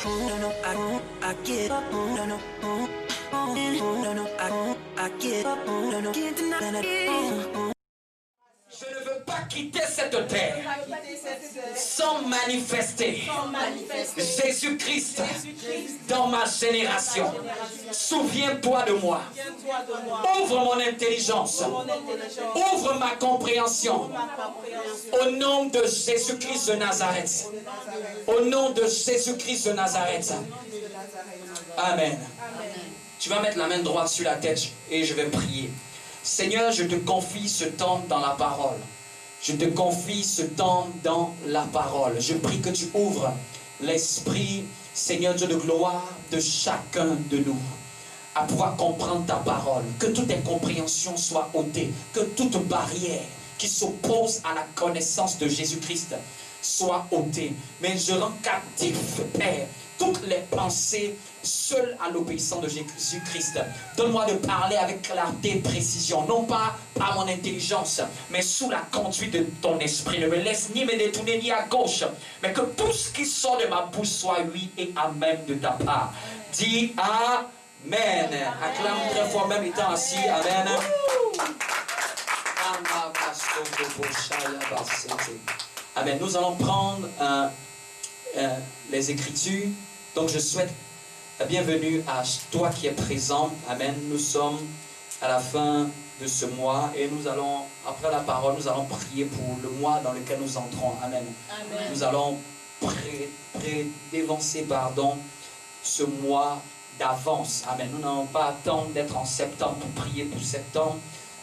Je ne veux pas quitter cette terre sans manifester Jésus-Christ dans ma génération. Souviens-toi de moi. Ouvre mon intelligence. Ouvre ma compréhension. Au nom de Jésus-Christ de Nazareth. Au nom de Jésus-Christ de Nazareth. Amen. Tu vas mettre la main droite sur la tête et je vais prier. Seigneur, je te confie ce temps dans la parole. Je te confie ce temps dans la parole. Je prie que tu ouvres l'esprit, Seigneur Dieu de gloire, de chacun de nous à pouvoir comprendre ta parole. Que toute incompréhension soit ôtée. Que toute barrière qui s'oppose à la connaissance de Jésus-Christ soit ôtée. Mais je rends captif, Père, toutes les pensées seules à l'obéissance de Jésus-Christ. Donne-moi de parler avec clarté et précision, non pas par mon intelligence, mais sous la conduite de ton esprit. Ne me laisse ni me détourner ni à gauche, mais que tout ce qui sort de ma bouche soit oui et amen de ta part. Dis amen. Acclame très fort, même étant assis. Amen. Amen. Nous allons prendre les Écritures. Donc je souhaite la bienvenue à toi qui es présent. Amen. Nous sommes à la fin de ce mois et nous allons, après la parole, nous allons prier pour le mois dans lequel nous entrons. Amen. Amen. Nous allons dévancer, ce mois d'avance. Amen. Nous n'allons pas attendre d'être en septembre pour prier pour septembre,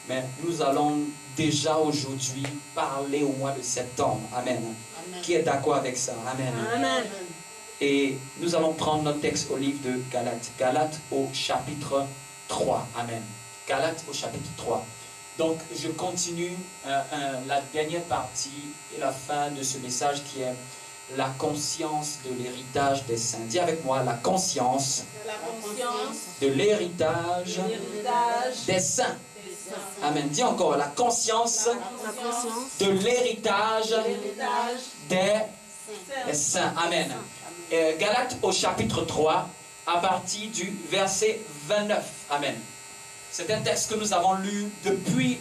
mais nous allons déjà aujourd'hui parler au mois de septembre. Amen. Amen. Qui est d'accord avec ça? Amen. Amen. Et nous allons prendre notre texte au livre de Galates. Galates au chapitre 3. Amen. Galates au chapitre 3. Donc, je continue la dernière partie et la fin de ce message qui est la conscience de l'héritage des saints. Dis avec moi, la conscience de l'héritage des saints. Amen. Dis encore, la conscience de l'héritage des saints. Amen. Galates au chapitre 3, à partir du verset 29. Amen. C'est un texte que nous avons lu depuis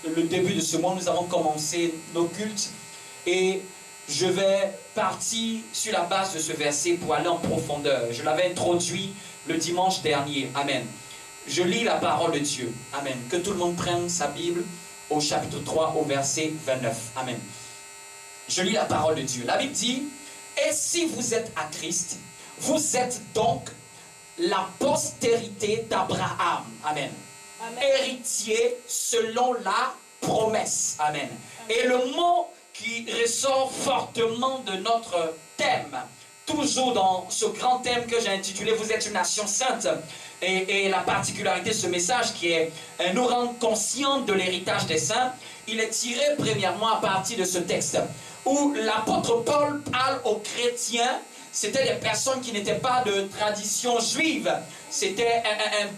le début de ce mois. Nous avons commencé nos cultes et je vais partir sur la base de ce verset pour aller en profondeur. Je l'avais introduit le dimanche dernier. Amen. Je lis la parole de Dieu. Amen. Que tout le monde prenne sa Bible au chapitre 3, au verset 29. Amen. Je lis la parole de Dieu. La Bible dit: et si vous êtes à Christ, vous êtes donc la postérité d'Abraham. Amen. Amen. Héritier selon la promesse. Amen. Et le mot qui ressort fortement de notre thème, toujours dans ce grand thème que j'ai intitulé « Vous êtes une nation sainte », et la particularité de ce message qui est nous rendre conscients de l'héritage des saints, il est tiré premièrement à partir de ce texte où l'apôtre Paul parle aux chrétiens. C'était des personnes qui n'étaient pas de tradition juive. C'était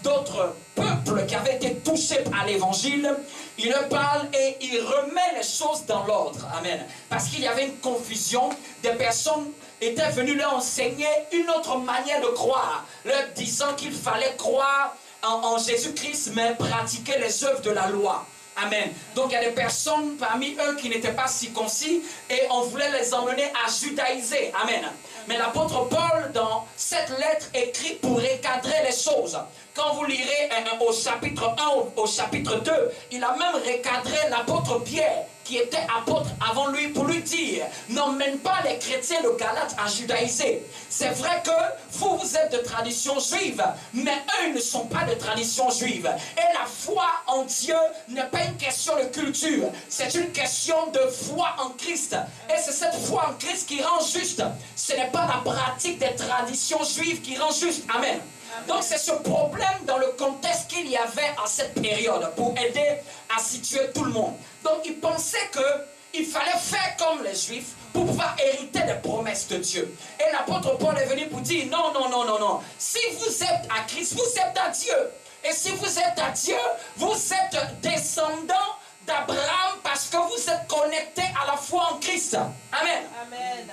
d'autres peuples qui avaient été touchés par l'évangile. Il leur parle et il remet les choses dans l'ordre. Amen. Parce qu'il y avait une confusion. Des personnes étaient venues leur enseigner une autre manière de croire, leur disant qu'il fallait croire en Jésus-Christ, mais pratiquer les œuvres de la loi. Amen. Donc il y a des personnes parmi eux qui n'étaient pas circoncis et on voulait les emmener à judaïser. Amen. Mais l'apôtre Paul, dans cette lettre, écrit pour recadrer les choses. Quand vous lirez au chapitre 1, au chapitre 2, il a même recadré l'apôtre Pierre, qui était apôtre avant lui, pour lui dire: n'emmène pas les chrétiens de Galates à judaïser. C'est vrai que vous êtes de tradition juive, mais eux ne sont pas de tradition juive. Et la foi en Dieu n'est pas une question de culture, c'est une question de foi en Christ. Et c'est cette foi en Christ qui rend juste. Ce n'est pas la pratique des traditions juives qui rend juste. Amen. Donc c'est ce problème dans le contexte qu'il y avait à cette période pour aider à situer tout le monde. Donc il pensait qu'il fallait faire comme les Juifs pour pouvoir hériter des promesses de Dieu. Et l'apôtre Paul est venu pour dire: non, non, non, non, non. Si vous êtes à Christ, vous êtes à Dieu. Et si vous êtes à Dieu, vous êtes descendant d'Abraham parce que vous êtes connecté à la foi en Christ. Amen. Amen.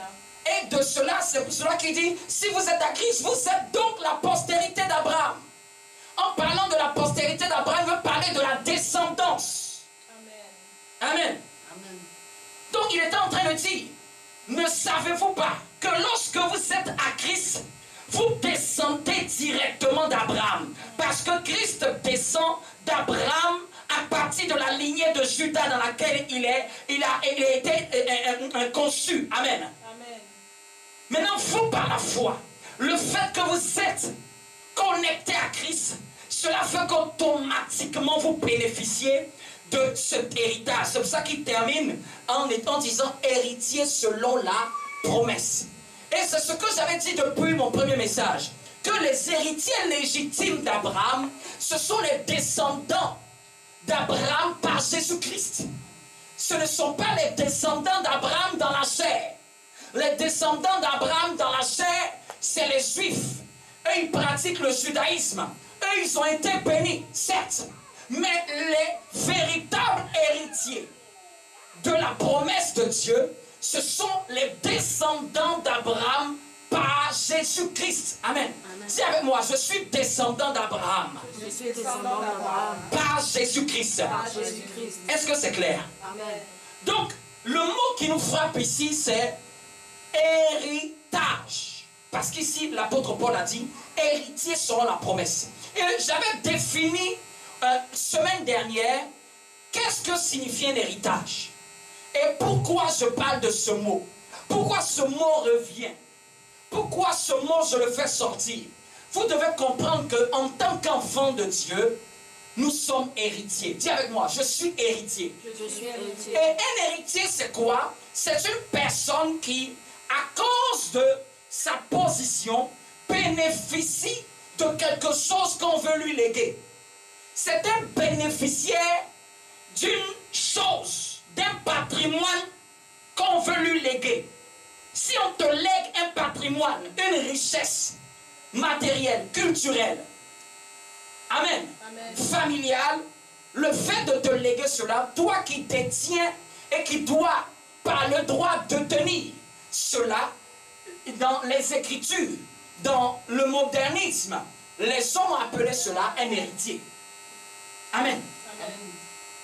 Et de cela, c'est pour cela qu'il dit, si vous êtes à Christ, vous êtes donc la postérité d'Abraham. En parlant de la postérité d'Abraham, il veut parler de la descendance. Amen. Amen. Amen. Donc il était en train de dire, ne savez-vous pas que lorsque vous êtes à Christ, vous descendez directement d'Abraham. Parce que Christ descend d'Abraham à partir de la lignée de Judas dans laquelle il a été conçu. Amen. Amen. Maintenant, vous par la foi, le fait que vous êtes connecté à Christ, cela fait qu'automatiquement vous bénéficiez de cet héritage. C'est pour ça qu'il termine en disant héritier selon la promesse. Et c'est ce que j'avais dit depuis mon premier message, que les héritiers légitimes d'Abraham, ce sont les descendants d'Abraham par Jésus-Christ. Ce ne sont pas les descendants d'Abraham dans la chair. Les descendants d'Abraham dans la chair, c'est les Juifs. Eux, ils pratiquent le judaïsme. Eux, ils ont été bénis, certes. Mais les véritables héritiers de la promesse de Dieu, ce sont les descendants d'Abraham par Jésus-Christ. Amen. Amen. Dis avec moi, je suis descendant d'Abraham Je suis descendant d'Abraham par Jésus-Christ. par Jésus-Christ. Est-ce que c'est clair? Amen. Donc, le mot qui nous frappe ici, c'est héritage. Parce qu'ici, l'apôtre Paul a dit, héritier selon la promesse. Et j'avais défini, semaine dernière, qu'est-ce que signifie un héritage? Et pourquoi je parle de ce mot? Pourquoi ce mot revient? Pourquoi ce mot je le fais sortir? Vous devez comprendre qu'en tant qu'enfant de Dieu, nous sommes héritiers. Dis avec moi, je suis héritier. Je suis héritier. Et un héritier, c'est quoi? C'est une personne qui, à cause de sa position, bénéficie de quelque chose qu'on veut lui léguer. C'est un bénéficiaire d'une chose, d'un patrimoine qu'on veut lui léguer. Si on te lègue un patrimoine, une richesse matérielle, culturelle, amen, Amen. familiale, le fait de te léguer cela, toi qui détiens et qui dois par le droit de tenir cela, dans les Écritures, dans le modernisme, les hommes appelaient cela un héritier. Amen. Amen.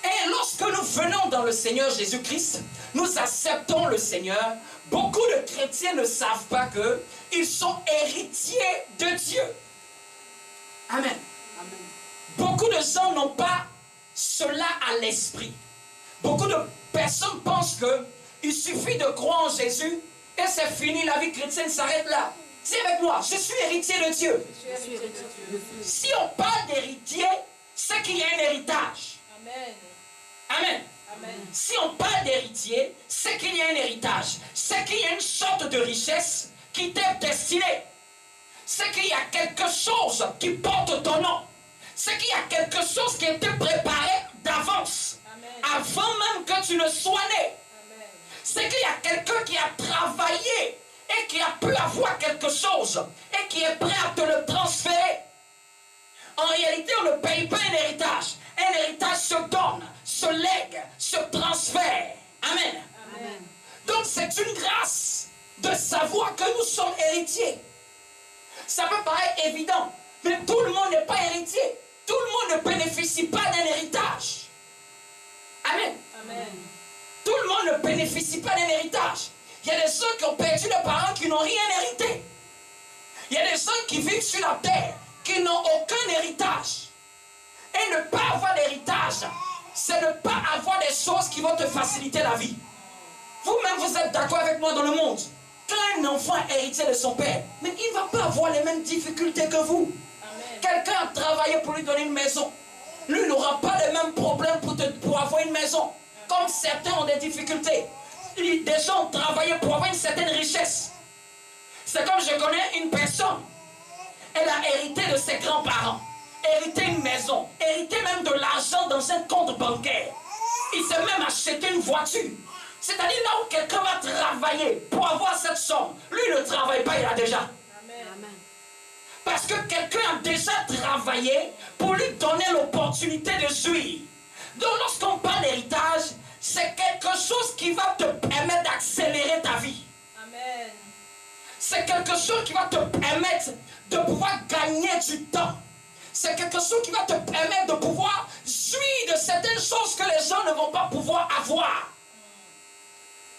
Et lorsque nous venons dans le Seigneur Jésus-Christ, nous acceptons le Seigneur. Beaucoup de chrétiens ne savent pas qu'ils sont héritiers de Dieu. Amen. Amen. Beaucoup de gens n'ont pas cela à l'esprit. Beaucoup de personnes pensent qu'il suffit de croire en Jésus et c'est fini, la vie chrétienne s'arrête là. Dis avec moi, je suis héritier de Dieu. Je suis héritier de Dieu. Si on parle d'héritier, c'est qu'il y a un héritage. Amen. Amen. Amen. Si on parle d'héritier, c'est qu'il y a un héritage. C'est qu'il y a une sorte de richesse qui t'est destinée. C'est qu'il y a quelque chose qui porte ton nom. C'est qu'il y a quelque chose qui a été préparé d'avance. Amen. Avant même que tu ne sois né. Amen. C'est qu'il y a quelqu'un qui a travaillé et qui a pu avoir quelque chose et qui est prêt à te le transférer. En réalité, on ne paye pas un héritage. Un héritage se donne, se lègue, se transfère. Amen. Amen. Donc c'est une grâce de savoir que nous sommes héritiers. Ça peut paraître évident, mais tout le monde n'est pas héritier. Tout le monde ne bénéficie pas d'un héritage. Amen. Amen. Tout le monde ne bénéficie pas d'un héritage. Il y a des gens qui ont perdu des parents qui n'ont rien hérité. Il y a des gens qui vivent sur la terre qui n'ont aucun héritage. Et ne pas avoir d'héritage, c'est ne pas avoir des choses qui vont te faciliter la vie. Vous-même, vous êtes d'accord avec moi dans le monde. Quand un enfant est héritier de son père, mais il ne va pas avoir les mêmes difficultés que vous. Amen. Quelqu'un a travaillé pour lui donner une maison. Lui n'aura pas les mêmes problèmes pour avoir une maison. Comme certains ont des difficultés. Des gens ont travaillé pour avoir une certaine richesse. C'est comme je connais une personne. Elle a hérité de ses grands-parents. Hérité une maison. Hérité même de l'argent dans un compte bancaire. Il s'est même acheté une voiture. C'est-à-dire là où quelqu'un va travailler pour avoir cette somme. Lui ne travaille pas, il a déjà. Amen. Amen. Parce que quelqu'un a déjà travaillé pour lui donner l'opportunité de jouir. Donc lorsqu'on parle d'héritage, c'est quelque chose qui va te permettre d'accélérer ta vie. Amen. C'est quelque chose qui va te permettre de pouvoir gagner du temps. C'est quelque chose qui va te permettre de pouvoir jouir de certaines choses que les gens ne vont pas pouvoir avoir.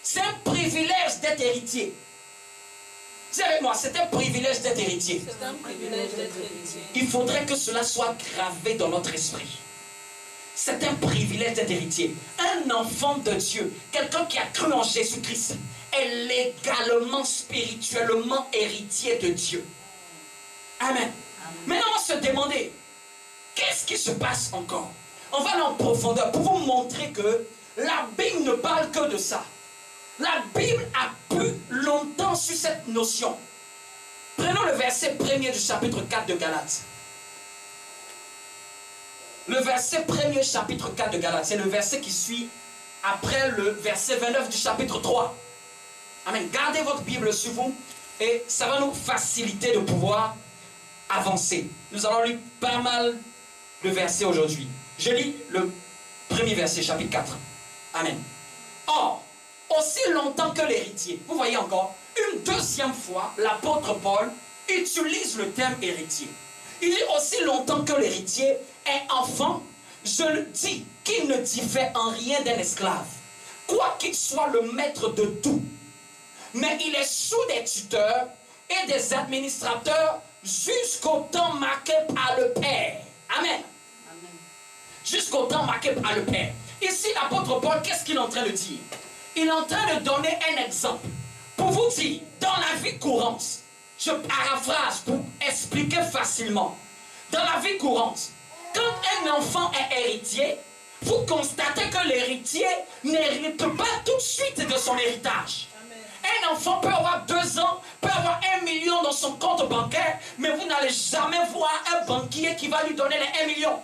C'est un privilège d'être héritier. Dis avec moi, c'est un privilège d'être héritier. C'est un privilège d'être héritier. Il faudrait que cela soit gravé dans notre esprit. C'est un privilège d'être héritier. Un enfant de Dieu, quelqu'un qui a cru en Jésus-Christ, est légalement, spirituellement héritier de Dieu. Amen. Maintenant, on va se demander, qu'est-ce qui se passe encore? On va aller en profondeur pour vous montrer que la Bible ne parle que de ça. La Bible a pu longtemps sur cette notion. Prenons le verset 1er du chapitre 4 de Galates. Le verset 1er chapitre 4 de Galates, c'est le verset qui suit après le verset 29 du chapitre 3. Amen. Gardez votre Bible sur vous et ça va nous faciliter de pouvoir avancer. Nous allons lire pas mal de versets aujourd'hui. Je lis le premier verset, chapitre 4. Amen. Or, aussi longtemps que l'héritier, vous voyez encore, une deuxième fois, l'apôtre Paul utilise le terme héritier. Il dit aussi longtemps que l'héritier est enfant, je le dis qu'il ne diffère en rien d'un esclave, quoi qu'il soit le maître de tout. Mais il est sous des tuteurs et des administrateurs jusqu'au temps marqué par le Père. Amen. Amen. Jusqu'au temps marqué par le Père. Ici, l'apôtre Paul, qu'est-ce qu'il est en train de dire? Il est en train de donner un exemple. Pour vous dire, dans la vie courante, je paraphrase pour expliquer facilement. Dans la vie courante, quand un enfant est héritier, vous constatez que l'héritier n'hérite pas tout de suite de son héritage. Un enfant peut avoir 2 ans, peut avoir 1 million dans son compte bancaire, mais vous n'allez jamais voir un banquier qui va lui donner les 1 million.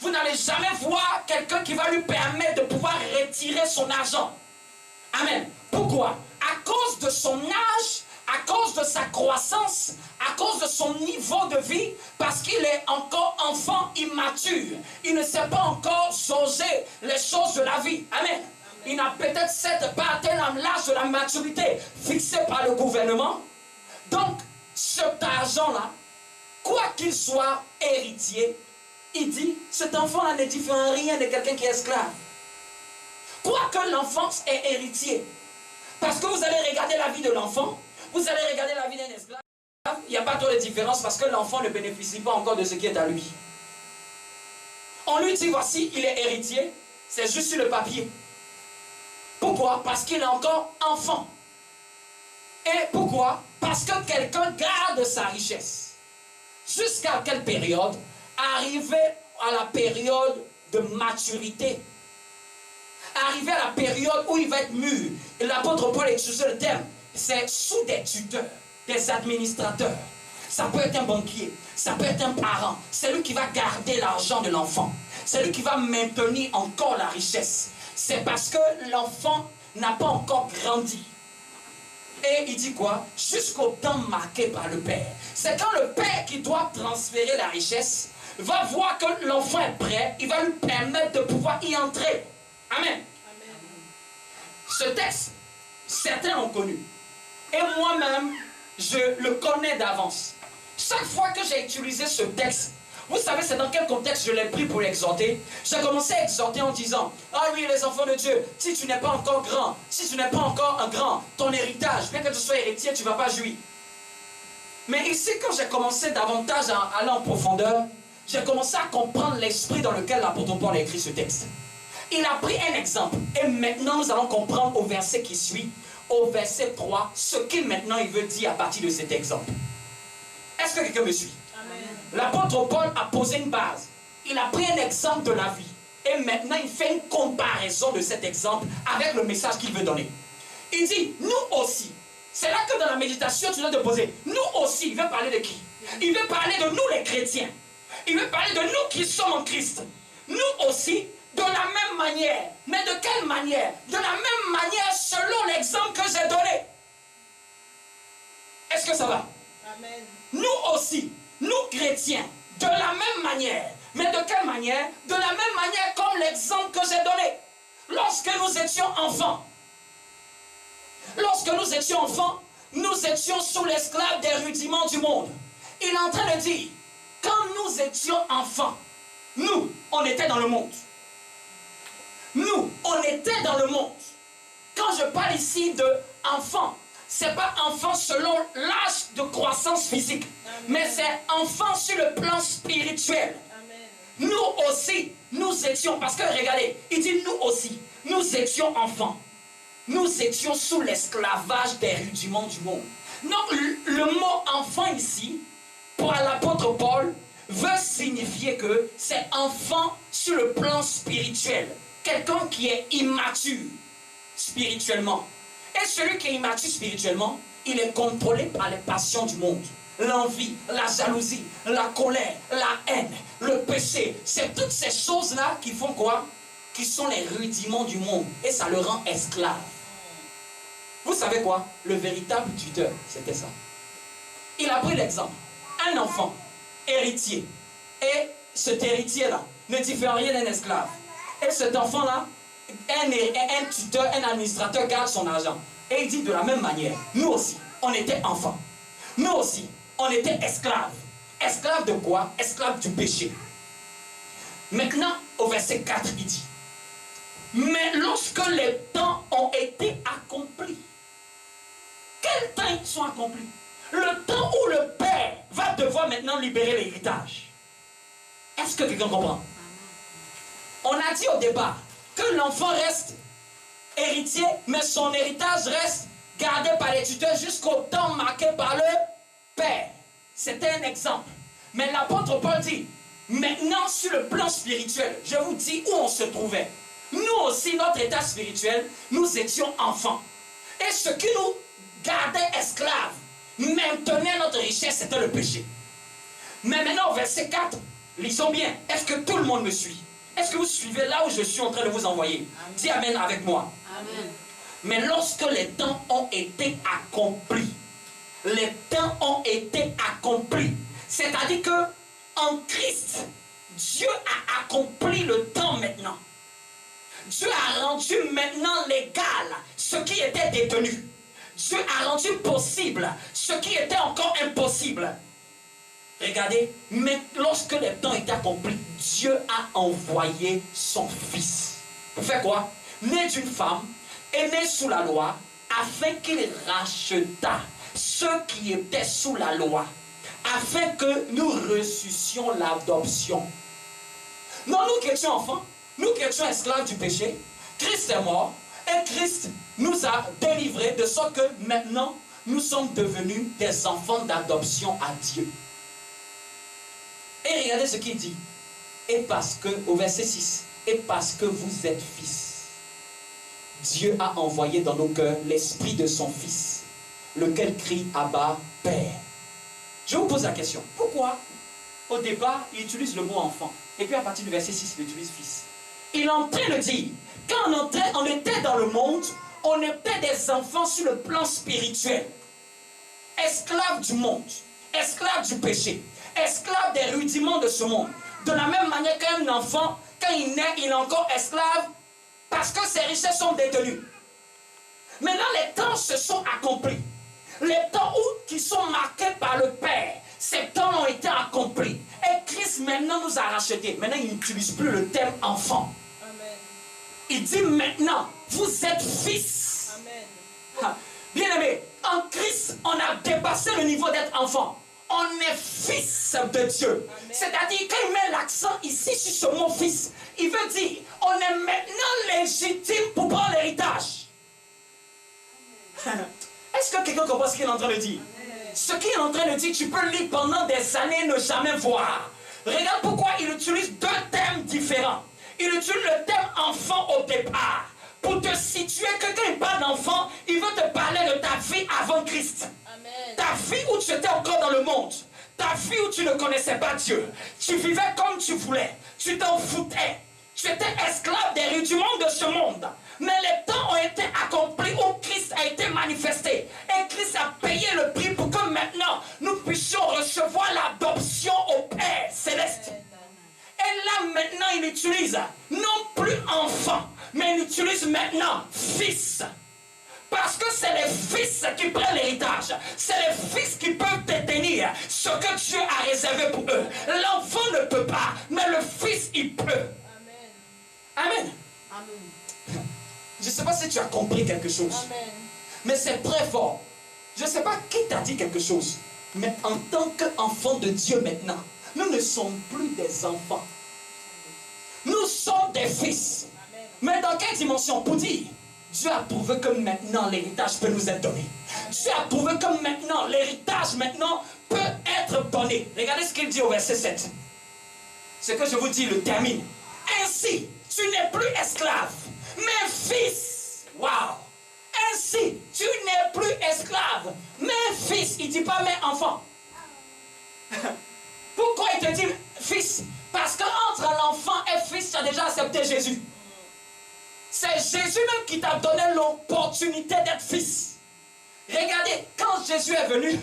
Vous n'allez jamais voir quelqu'un qui va lui permettre de pouvoir retirer son argent. Amen. Pourquoi? À cause de son âge, à cause de sa croissance, à cause de son niveau de vie, parce qu'il est encore enfant immature. Il ne sait pas encore jauger les choses de la vie. Amen. Il n'a peut-être pas atteint l'âge de la maturité fixé par le gouvernement. Donc, cet argent-là, quoi qu'il soit héritier, il dit, cet enfant-là ne diffère en rien de quelqu'un qui est esclave. Quoique l'enfant est héritier. Parce que vous allez regarder la vie de l'enfant, vous allez regarder la vie d'un esclave, il n'y a pas trop de différence parce que l'enfant ne bénéficie pas encore de ce qui est à lui. On lui dit, voici, il est héritier, c'est juste sur le papier. Pourquoi? Parce qu'il est encore enfant. Et pourquoi? Parce que quelqu'un garde sa richesse. Jusqu'à quelle période? Arrivé à la période de maturité. Arrivé à la période où il va être mûr. Et l'apôtre Paul utilise le terme. C'est sous des tuteurs, des administrateurs. Ça peut être un banquier, ça peut être un parent. C'est lui qui va garder l'argent de l'enfant. C'est lui qui va maintenir encore la richesse. C'est parce que l'enfant n'a pas encore grandi. Et il dit quoi? Jusqu'au temps marqué par le Père. C'est quand le Père qui doit transférer la richesse va voir que l'enfant est prêt, il va lui permettre de pouvoir y entrer. Amen. Amen. Ce texte, certains l'ont connu. Et moi-même, je le connais d'avance. Chaque fois que j'ai utilisé ce texte, vous savez c'est dans quel contexte je l'ai pris pour exhorter? J'ai commencé à exhorter en disant, ah oui les enfants de Dieu, si tu n'es pas encore grand, si tu n'es pas encore un grand, ton héritage, bien que tu sois héritier, tu ne vas pas jouir. Mais ici, quand j'ai commencé davantage à aller en profondeur, j'ai commencé à comprendre l'esprit dans lequel l'apôtre Paul a écrit ce texte. Il a pris un exemple. Et maintenant, nous allons comprendre au verset qui suit, au verset 3, ce qu'il maintenant il veut dire à partir de cet exemple. Est-ce que quelqu'un me suit? L'apôtre Paul a posé une base. Il a pris un exemple de la vie. Et maintenant, il fait une comparaison de cet exemple avec le message qu'il veut donner. Il dit, nous aussi. C'est là que dans la méditation, tu dois te poser. Nous aussi, il veut parler de qui? Il veut parler de nous les chrétiens. Il veut parler de nous qui sommes en Christ. Nous aussi, de la même manière. Mais de quelle manière? De la même manière selon l'exemple que j'ai donné. Est-ce que ça va? Amen. Nous aussi, nous chrétiens, de la même manière. Mais de quelle manière? De la même manière comme l'exemple que j'ai donné. Lorsque nous étions enfants, nous étions sous l'esclave des rudiments du monde. Il est en train de dire, quand nous étions enfants, nous, on était dans le monde. Nous, on était dans le monde. Quand je parle ici d'enfant, ce n'est pas enfant selon l'âge de croissance physique, mais c'est enfant sur le plan spirituel. Amen. Nous aussi, nous étions, parce que regardez, il dit nous aussi, nous étions enfants. Nous étions sous l'esclavage des rudiments du monde. Donc le mot enfant ici, pour l'apôtre Paul, veut signifier que c'est enfant sur le plan spirituel. Quelqu'un qui est immature spirituellement. Et celui qui est immature spirituellement, il est contrôlé par les passions du monde. L'envie, la jalousie, la colère, la haine, le péché. C'est toutes ces choses-là qui font quoi? Qui sont les rudiments du monde. Et ça le rend esclave. Vous savez quoi? Le véritable tuteur, c'était ça. Il a pris l'exemple. Un enfant, héritier. Et cet héritier-là ne diffère rien d'un esclave. Et cet enfant-là, un tuteur, un administrateur garde son argent. Et il dit de la même manière, nous aussi, on était enfants. Nous aussi, on était esclaves. Esclaves de quoi? Esclaves du péché. Maintenant, au verset 4, il dit, mais lorsque les temps ont été accomplis, quels temps ils sont accomplis? Le temps où le père va devoir maintenant libérer l'héritage. Est-ce que quelqu'un comprend? On a dit au départ que l'enfant reste héritier, mais son héritage reste gardé par les tuteurs jusqu'au temps marqué par le père. C'était un exemple. Mais l'apôtre Paul dit, maintenant sur le plan spirituel, je vous dis où on se trouvait. Nous aussi, notre état spirituel, nous étions enfants. Et ce qui nous gardait esclaves, maintenait notre richesse, c'était le péché. Mais maintenant, au verset 4, lisons bien. Est-ce que tout le monde me suit? Est-ce que vous suivez là où je suis en train de vous envoyer? Amen. Dis Amen avec moi. Amen. Mais lorsque les temps ont été accomplis, les temps ont été accomplis, c'est-à-dire que en Christ, Dieu a accompli le temps maintenant. Dieu a rendu maintenant légal ce qui était détenu. Dieu a rendu possible ce qui était encore impossible. Regardez, mais lorsque les temps étaient accomplis, Dieu a envoyé son Fils. Pour faire quoi? Né d'une femme et né sous la loi, afin qu'il rachetât ceux qui étaient sous la loi, afin que nous reçussions l'adoption. Non, nous qui étions enfants, nous qui étions esclaves du péché, Christ est mort et Christ nous a délivrés de sorte que maintenant nous sommes devenus des enfants d'adoption à Dieu. Et regardez ce qu'il dit. Et parce que, au verset 6, et parce que vous êtes fils, Dieu a envoyé dans nos cœurs l'esprit de son Fils, lequel crie Abba, Père. Je vous pose la question, pourquoi au départ il utilise le mot enfant, et puis à partir du verset 6 il utilise fils? Il est en train de dire, quand on était dans le monde, on était des enfants sur le plan spirituel, esclaves du monde, esclaves du péché, esclaves des rudiments de ce monde. De la même manière qu'un enfant, quand il naît, il est encore esclave parce que ses richesses sont détenues. Maintenant, les temps se sont accomplis. Les temps qui sont marqués par le Père, ces temps ont été accomplis. Et Christ maintenant nous a rachetés. Maintenant, il n'utilise plus le terme enfant. Amen. Il dit maintenant, vous êtes fils. Amen. Bien aimé, en Christ, on a dépassé le niveau d'être enfant. On est fils de Dieu. C'est-à-dire, quand il met l'accent ici sur ce mot fils, il veut dire, on est maintenant légitime pour prendre l'héritage. Est-ce que quelqu'un comprend ce qu'il est en train de dire? Ce qu'il est en train de dire, tu peux lire pendant des années, ne jamais voir. Regarde pourquoi il utilise deux termes différents. Il utilise le terme enfant au départ, pour te situer que quand il parle d'enfant, il veut te parler de ta vie avant Christ. Amen. Ta vie où tu étais encore dans le monde. Ta vie où tu ne connaissais pas Dieu. Tu vivais comme tu voulais. Tu t'en foutais. Tu étais esclave des rudiments de ce monde. Mais les temps ont été accomplis où Christ a été manifesté. Et Christ a payé le prix pour que maintenant nous puissions recevoir l'adoption au Père céleste. Et là maintenant il utilise non plus enfant, mais il utilise maintenant fils. Parce Parce que c'est les fils qui prennent l'héritage. C'est les fils qui peuvent détenir ce que Dieu a réservé pour eux. L'enfant ne peut pas, mais le fils, il peut. Amen. Amen. Je ne sais pas si tu as compris quelque chose. Amen. Mais c'est très fort. Je ne sais pas qui t'a dit quelque chose. Mais en tant qu'enfant de Dieu maintenant, nous ne sommes plus des enfants. Nous sommes des fils. Amen. Mais dans quelle dimension? Pour dire, Dieu a prouvé que maintenant l'héritage peut nous être donné. Dieu a prouvé que maintenant l'héritage maintenant peut être donné. Regardez ce qu'il dit au verset 7. Ce que je vous dis le termine. Ainsi, tu n'es plus esclave, mais fils. Waouh! Ainsi, tu n'es plus esclave, mais fils. Il ne dit pas mais enfant. Pourquoi il te dit fils? Parce qu'entre l'enfant et fils, tu as déjà accepté Jésus. C'est Jésus même qui t'a donné l'opportunité d'être fils. Regardez, quand Jésus est venu,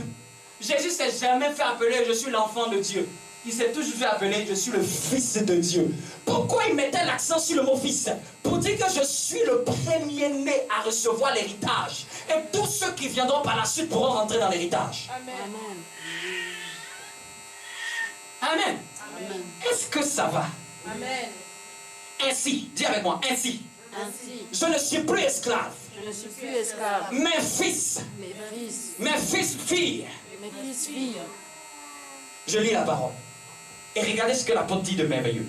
Jésus ne s'est jamais fait appeler je suis l'enfant de Dieu. Il s'est toujours fait appeler je suis le fils de Dieu. Pourquoi il mettait l'accent sur le mot fils? Pour dire que je suis le premier-né à recevoir l'héritage. Et tous ceux qui viendront par la suite pourront rentrer dans l'héritage. Amen. Amen. Amen. Est-ce que ça va? Amen. Ainsi, dis avec moi, ainsi. Ainsi. Je ne suis plus esclave. Je ne suis plus esclave. Mes fils. Mes fils, filles. Mes fils, filles. Je lis la parole. Et regardez ce que l'apôtre dit de merveilleux.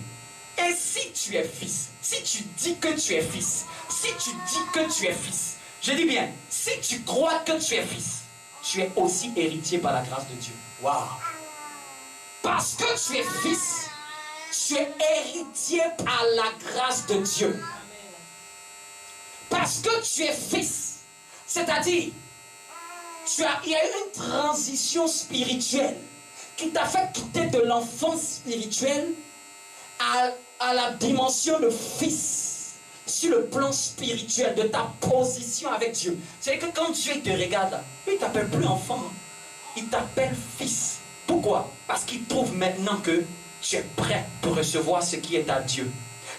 Et si tu es fils, si tu dis que tu es fils, si tu dis que tu es fils, je dis bien, si tu crois que tu es fils, tu es aussi héritier par la grâce de Dieu. Waouh! Parce que tu es fils, tu es héritier par la grâce de Dieu. Parce que tu es fils, c'est-à-dire, il y a eu une transition spirituelle qui t'a fait quitter de l'enfant spirituel à la dimension de fils, sur le plan spirituel, de ta position avec Dieu. C'est-à-dire que quand Dieu te regarde, il ne t'appelle plus enfant, il t'appelle fils. Pourquoi? Parce qu'il trouve maintenant que tu es prêt pour recevoir ce qui est à Dieu.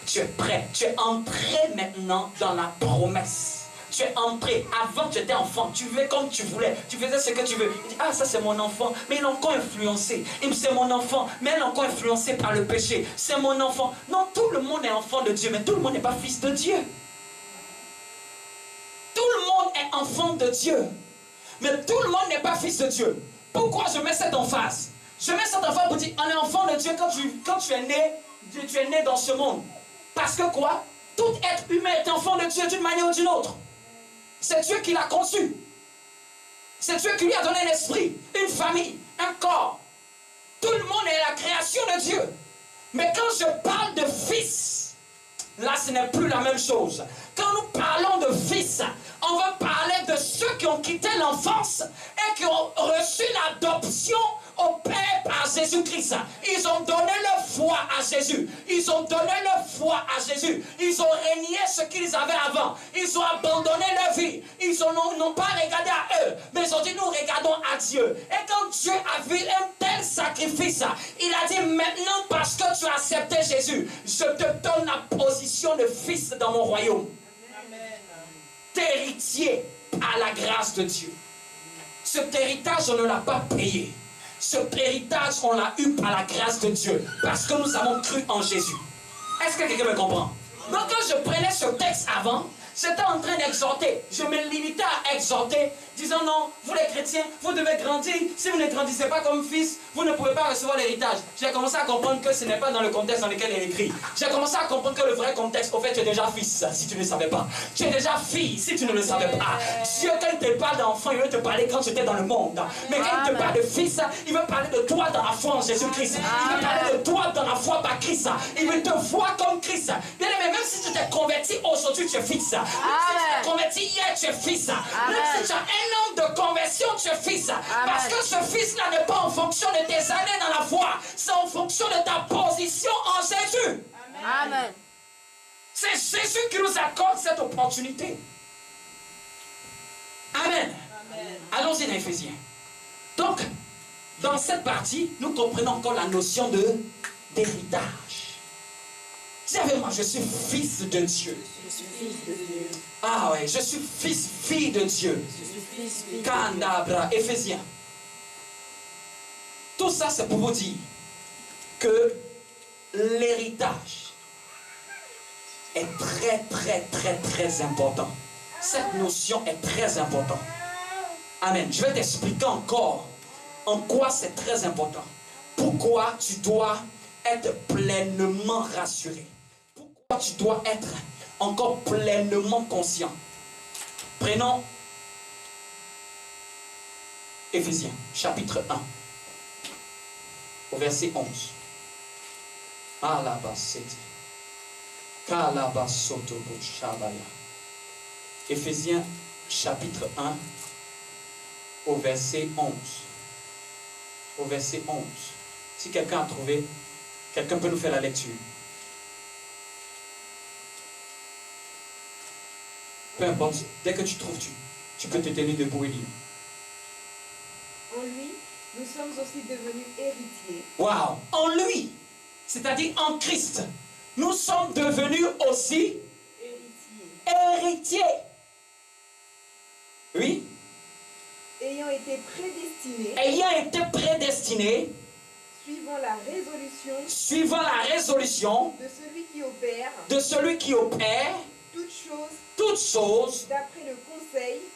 Tu es prêt, tu es entré maintenant dans la promesse. Tu es entré, avant tu étais enfant, tu vivais comme tu voulais, tu faisais ce que tu veux. Tu dis, ah ça c'est mon enfant, mais il est encore influencé. C'est mon enfant, mais elle est encore influencée par le péché. C'est mon enfant. Non, tout le monde est enfant de Dieu, mais tout le monde n'est pas fils de Dieu. Tout le monde est enfant de Dieu, mais tout le monde n'est pas fils de Dieu. Pourquoi je mets cette emphase? Je mets cette emphase pour dire, on est enfant de Dieu quand tu es né dans ce monde. Parce que quoi? Tout être humain est enfant de Dieu d'une manière ou d'une autre. C'est Dieu qui l'a conçu. C'est Dieu qui lui a donné un esprit, une famille, un corps. Tout le monde est la création de Dieu. Mais quand je parle de fils, là ce n'est plus la même chose. Quand nous parlons de fils, on va parler de ceux qui ont quitté l'enfance et qui ont reçu l'adoption au Père par Jésus-Christ. Ils ont donné leur foi à Jésus. Ils ont donné leur foi à Jésus. Ils ont renié ce qu'ils avaient avant. Ils ont abandonné leur vie. Ils n'ont pas regardé à eux, mais ils ont dit nous regardons à Dieu. Et quand Dieu a vu un tel sacrifice, il a dit maintenant parce que tu as accepté Jésus, je te donne la position de fils dans mon royaume. T'es héritier à la grâce de Dieu. Cet héritage, on ne l'a pas payé. Cet héritage, on l'a eu par la grâce de Dieu. Parce que nous avons cru en Jésus. Est-ce que quelqu'un me comprend? Donc quand je prenais ce texte avant, j'étais en train d'exhorter. Je me limitais à exhorter, disant non, vous les chrétiens, vous devez grandir. Si vous ne grandissez pas comme fils, vous ne pouvez pas recevoir l'héritage. J'ai commencé à comprendre que ce n'est pas dans le contexte dans lequel il est écrit. J'ai commencé à comprendre que le vrai contexte, au fait, tu es déjà fils, si tu ne le savais pas. Tu es déjà fille, si tu ne le savais pas. Dieu, quand il te parle d'enfant, il veut te parler quand tu étais dans le monde. Mais quand il te parle de fils, il veut parler de toi dans la foi en Jésus-Christ. Il veut parler de toi dans la foi par Christ. Il veut te voir comme Christ. Bien aimé, même si tu t'es converti aujourd'hui, tu es fils. Même si tu t'es converti hier, tu es fils. Même si tu as un an de conversion, tu es fils. Parce que ce fils-là n'est pas en fonction de tes années dans la foi. C'est en fonction de ta position en Jésus. Amen. C'est Jésus qui nous accorde cette opportunité. Amen. Allons-y dans Éphésiens. Donc, dans cette partie, nous comprenons encore la notion d'héritage. Dis avec moi, je suis fils de Dieu. Je suis fils de Dieu. Ah ouais, je suis fils, fille de Dieu. Je suis fils, fille de Dieu. Canabra, Éphésiens. Tout ça, c'est pour vous dire que l'héritage est très, très, très, très important. Cette notion est très importante. Amen. Je vais t'expliquer encore en quoi c'est très important. Pourquoi tu dois être pleinement rassuré. Pourquoi tu dois être encore pleinement conscient. Prenons Éphésiens, chapitre 1, au verset 11. Éphésiens, chapitre 1, au verset 11. Au verset 11. Si quelqu'un a trouvé, quelqu'un peut nous faire la lecture. Peu importe, dès que tu trouves, tu peux te tenir debout et lire. En lui, nous sommes aussi devenus héritiers. Waouh! En lui, c'est-à-dire en Christ, nous sommes devenus aussi héritiers. Oui? Ayant été prédestinés, suivant la résolution de celui qui opère toutes choses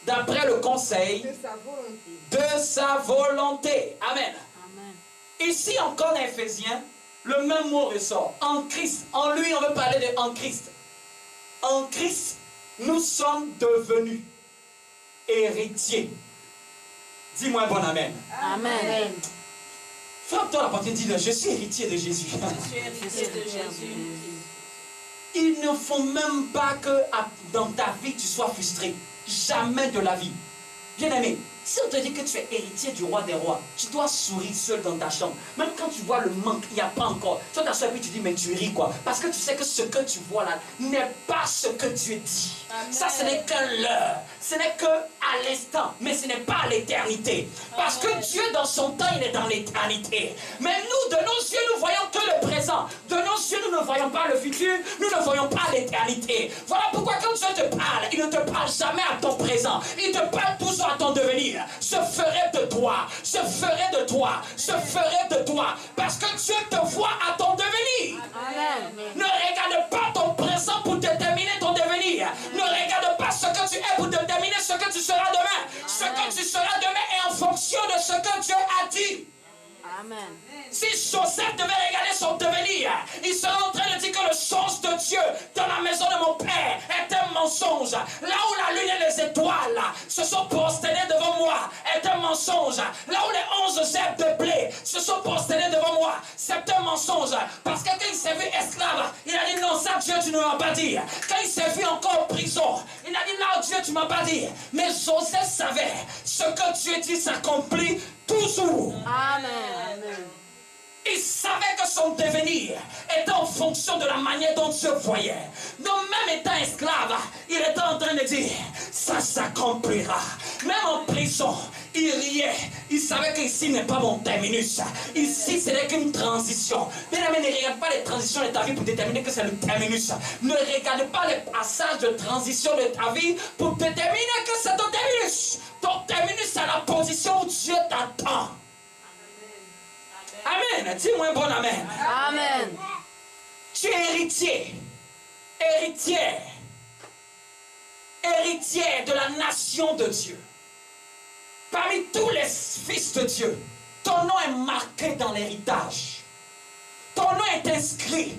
d'après le conseil de sa volonté. Amen. Amen. Ici encore dans Éphésiens, le même mot ressort. En Christ. En lui, on veut parler de en Christ. En Christ, nous sommes devenus héritiers. Dis-moi un bon amen. Amen. Frappe-toi la poitrine, dis-le, je suis héritier de Jésus. Je suis héritier de Jésus. Il ne faut même pas que dans ta vie tu sois frustré. Jamais de la vie. Bien-aimé, si on te dit que tu es héritier du roi des rois, tu dois sourire seul dans ta chambre. Même quand tu vois le manque, il n'y a pas encore. Tu t'assois et puis tu dis, mais tu ris quoi? Parce que tu sais que ce que tu vois là n'est pas ce que Dieu dit. Amen. Ça, ce n'est qu'un leurre. Ce n'est qu'à l'instant, mais ce n'est pas à l'éternité. Parce que Dieu, dans son temps, il est dans l'éternité. Mais nous, de nos yeux, nous voyons que le présent. De nos yeux, nous ne voyons pas le futur. Nous ne voyons pas l'éternité. Voilà pourquoi quand Dieu te parle, il ne te parle jamais à ton présent. Il te parle toujours à ton devenir. Je ferai de toi. Je ferai de toi. Je ferai de toi. Parce que Dieu te voit à ton devenir. Amen. Ne regarde pas ton présent pour déterminer ton devenir. Ne regarde pas ce que tu es pour déterminer ce que tu seras demain. Amen. Ce que tu seras demain est en fonction de ce que Dieu a dit. Amen. Si Joseph devait regarder son devenir, il serait en train de dire que le songe de Dieu dans la maison de mon père est un mensonge. Là où la lune et les étoiles se sont prosternés devant moi est un mensonge. Là où les 11 zerbes de blé se sont prosternés devant moi, c'est un mensonge. Parce que quand il s'est vu esclave, il a dit non, ça Dieu tu ne m'as pas dit. Quand il s'est vu encore en prison, il a dit non, Dieu tu ne m'as pas dit. Mais Joseph savait ce que Dieu dit s'accomplit toujours. Amen. Amen. Il savait que son devenir était en fonction de la manière dont Dieu voyait. Donc même étant esclave, il était en train de dire, ça s'accomplira. Même en prison, il riait. Il savait qu'ici n'est pas mon terminus. Ici, ce n'est qu'une transition. Bien aimé, ne regarde pas les transitions de ta vie pour déterminer que c'est le terminus. Ne regarde pas les passages de transition de ta vie pour déterminer que c'est ton terminus. Ton terminus, c'est la position où Dieu t'attend. Amen. Dis-moi un bon amen. Amen. Tu es héritier. Héritière. Héritière de la nation de Dieu. Parmi tous les fils de Dieu, ton nom est marqué dans l'héritage. Ton nom est inscrit.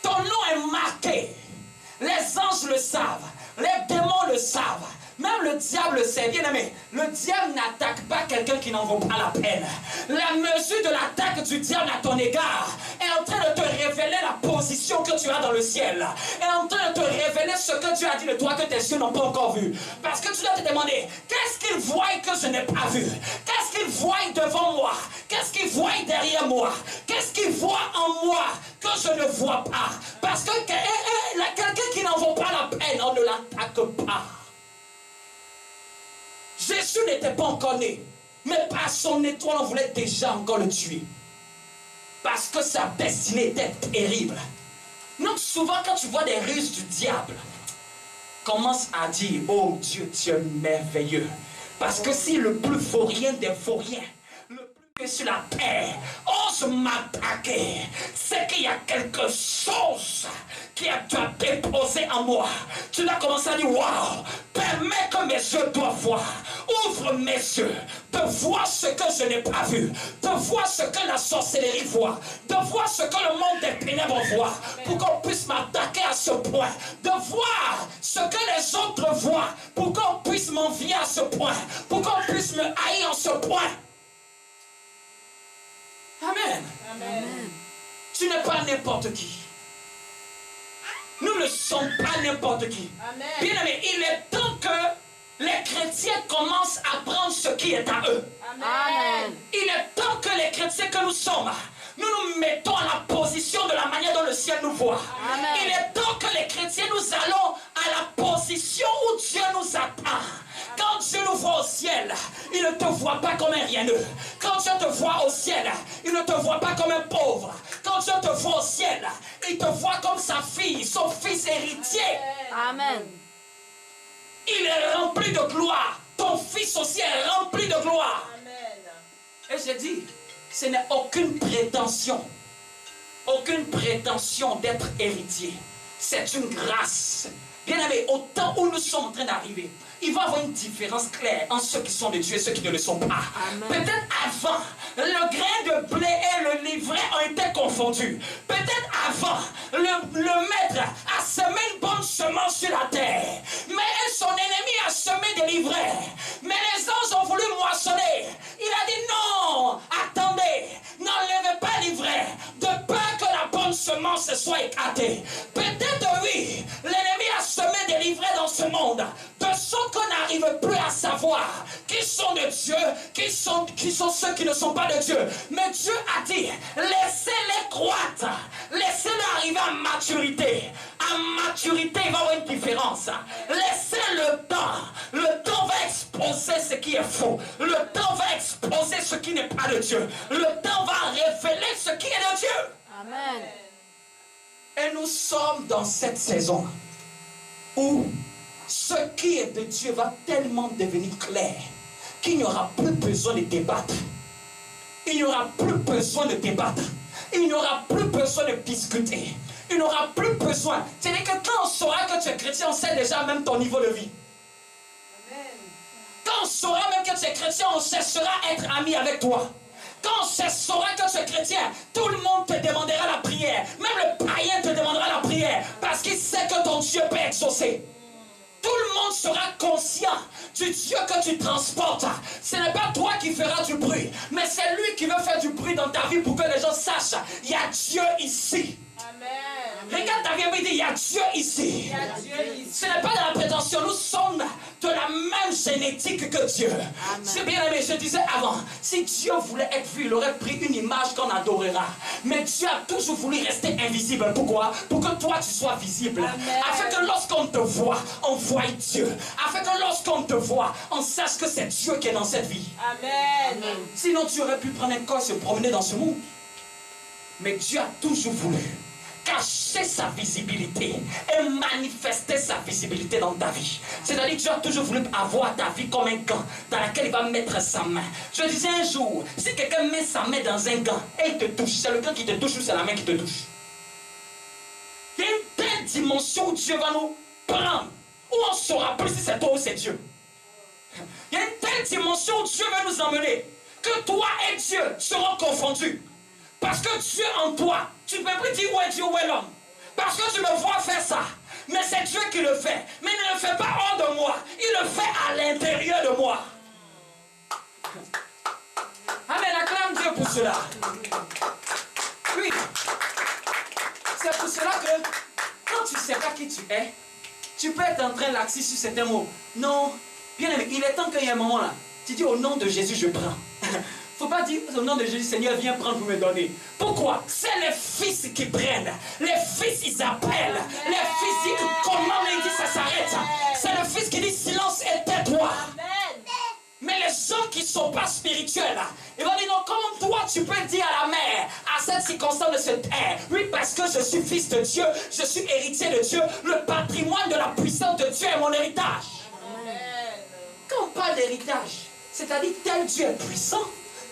Ton nom est marqué. Les anges le savent. Les démons le savent. Même le diable le sait, bien aimé. Le diable n'attaque pas quelqu'un qui n'en vaut pas la peine. La mesure de l'attaque du diable à ton égard est en train de te révéler la position que tu as dans le ciel. Est en train de te révéler ce que Dieu a dit de toi que tes yeux n'ont pas encore vu. Parce que tu dois te demander, qu'est-ce qu'il voit que je n'ai pas vu? Qu'est-ce qu'il voit devant moi? Qu'est-ce qu'il voit derrière moi? Qu'est-ce qu'il voit en moi que je ne vois pas? Parce que quelqu'un qui n'en vaut pas la peine, on ne l'attaque pas. Jésus n'était pas encore né, mais par son étoile, on voulait déjà encore le tuer. Parce que sa destinée était terrible. Donc souvent quand tu vois des ruses du diable, commence à dire, oh Dieu, tu es merveilleux. Parce que si le plus vaurien des vauriens, le plus sur la terre, ose m'attaquer, c'est qu'il y a quelque chose qui a déposé en moi. Tu dois commencer à dire, waouh, permets que mes yeux doivent voir. Ouvre mes yeux, de voir ce que je n'ai pas vu, de voir ce que la sorcellerie voit, de voir ce que le monde des ténèbres voit, pour qu'on puisse m'attaquer à ce point, de voir ce que les autres voient, pour qu'on puisse m'envier à ce point, pour qu'on puisse me haïr en ce point. Amen. Amen. Tu n'es pas n'importe qui. Nous ne sommes pas n'importe qui. Amen. Bien aimé, il est temps que les chrétiens commencent à prendre ce qui est à eux. Amen. Il est temps que les chrétiens que nous sommes, nous nous mettons à la position de la manière dont le ciel nous voit. Amen. Il est temps que les chrétiens, nous allons à la position où Dieu nous attend. Quand Dieu nous voit au ciel, il ne te voit pas comme un rieneux. Quand Dieu te voit au ciel, il ne te voit pas comme un pauvre. Quand Dieu te voit au ciel, il te voit comme sa fille, son fils héritier. Amen. Il est rempli de gloire. Ton fils aussi est rempli de gloire. Et j'ai dit, ce n'est aucune prétention d'être héritier. C'est une grâce. Bien aimé, au temps où nous sommes en train d'arriver, il va y avoir une différence claire entre ceux qui sont de Dieu et ceux qui ne le sont pas. Peut-être avant, le grain de blé et le livret ont été confondus. Peut-être avant, le maître a semé une bonne semence sur la terre. Mais son ennemi a semé des livrets. Mais les anges ont voulu moissonner. Il a dit non, attendez, n'enlevez pas l'ivraie, de peur que la bonne semence soit écartée. Peut-être oui, l'ennemi a semé des livrets dans ce monde, de sorte qu'on n'arrive plus à savoir qui sont de Dieu, qui sont ceux qui ne sont pas de Dieu. Mais Dieu a dit, laissez-les croître, laissez-les arriver à maturité. À maturité, il va y avoir une différence. Laissez le temps va exposer ce qui est faux. Le temps va exposer ce qui n'est pas de Dieu. Le temps va révéler ce qui est de Dieu. Amen. Et nous sommes dans cette saison où ce qui est de Dieu va tellement devenir clair qu'il n'y aura plus besoin de débattre. Il n'y aura plus besoin de débattre. Il n'y aura plus besoin de discuter. Il n'y aura plus besoin. C'est-à-dire que quand on saura que tu es chrétien, on sait déjà même ton niveau de vie. Quand on saura même que tu es chrétien, on cessera d'être ami avec toi. Quand on saura que tu es chrétien, tout le monde te demandera la prière. Même le païen te demandera la prière. Parce qu'il sait que ton Dieu peut exaucer. Tout le monde sera conscient du Dieu que tu transportes. Ce n'est pas toi qui feras du bruit, mais c'est lui qui veut faire du bruit dans ta vie pour que les gens sachent, il y a Dieu ici. Amen. Regarde ta vie et dis, il y a Dieu ici. Ce n'est pas de la prétention, nous sommes de la même génétique que Dieu. C'est bien aimé, je disais avant, si Dieu voulait être vu, il aurait pris une image qu'on adorera. Mais Dieu a toujours voulu rester invisible. Pourquoi? Pour que toi tu sois visible. Amen. Afin que lorsqu'on te voit, on voit Dieu. Afin que lorsqu'on te voit, on sache que c'est Dieu qui est dans cette vie. Amen. Sinon tu aurais pu prendre un corps et se promener dans ce monde. Mais Dieu a toujours voulu cacher sa visibilité et manifester sa visibilité dans ta vie. C'est-à-dire que Dieu a toujours voulu avoir ta vie comme un gant dans lequel il va mettre sa main. Je disais un jour, si quelqu'un met sa main dans un gant et il te touche, c'est le gant qui te touche ou c'est la main qui te touche? Il y a une telle dimension où Dieu va nous prendre, où on ne saura plus si c'est toi ou c'est Dieu. Il y a une telle dimension où Dieu va nous emmener que toi et Dieu seront confondus. Parce que Dieu en toi, tu ne peux plus dire où est Dieu, où est l'homme. Parce que tu me vois faire ça. Mais c'est Dieu qui le fait. Mais il ne le fait pas hors de moi. Il le fait à l'intérieur de moi. Amen, acclame Dieu pour cela. Oui. C'est pour cela que quand tu ne sais pas qui tu es, tu peux être en train d'axer sur certains mots. Non, bien aimé, il est temps qu'il y ait un moment là. Tu dis au nom de Jésus, je prends. Faut pas dire au nom de Jésus, Seigneur, viens prendre pour me donner. Pourquoi? C'est les fils qui prennent. Les fils, ils appellent. Les fils disent comment, mais ils disent ça s'arrête. C'est le fils qui dit silence et tais-toi. Mais les gens qui ne sont pas spirituels, ils vont dire non, comment toi tu peux dire à la mer, à cette circonstance de se taire. Oui, parce que je suis fils de Dieu, je suis héritier de Dieu. Le patrimoine de la puissance de Dieu est mon héritage. Quand on parle d'héritage, c'est-à-dire tel Dieu est puissant,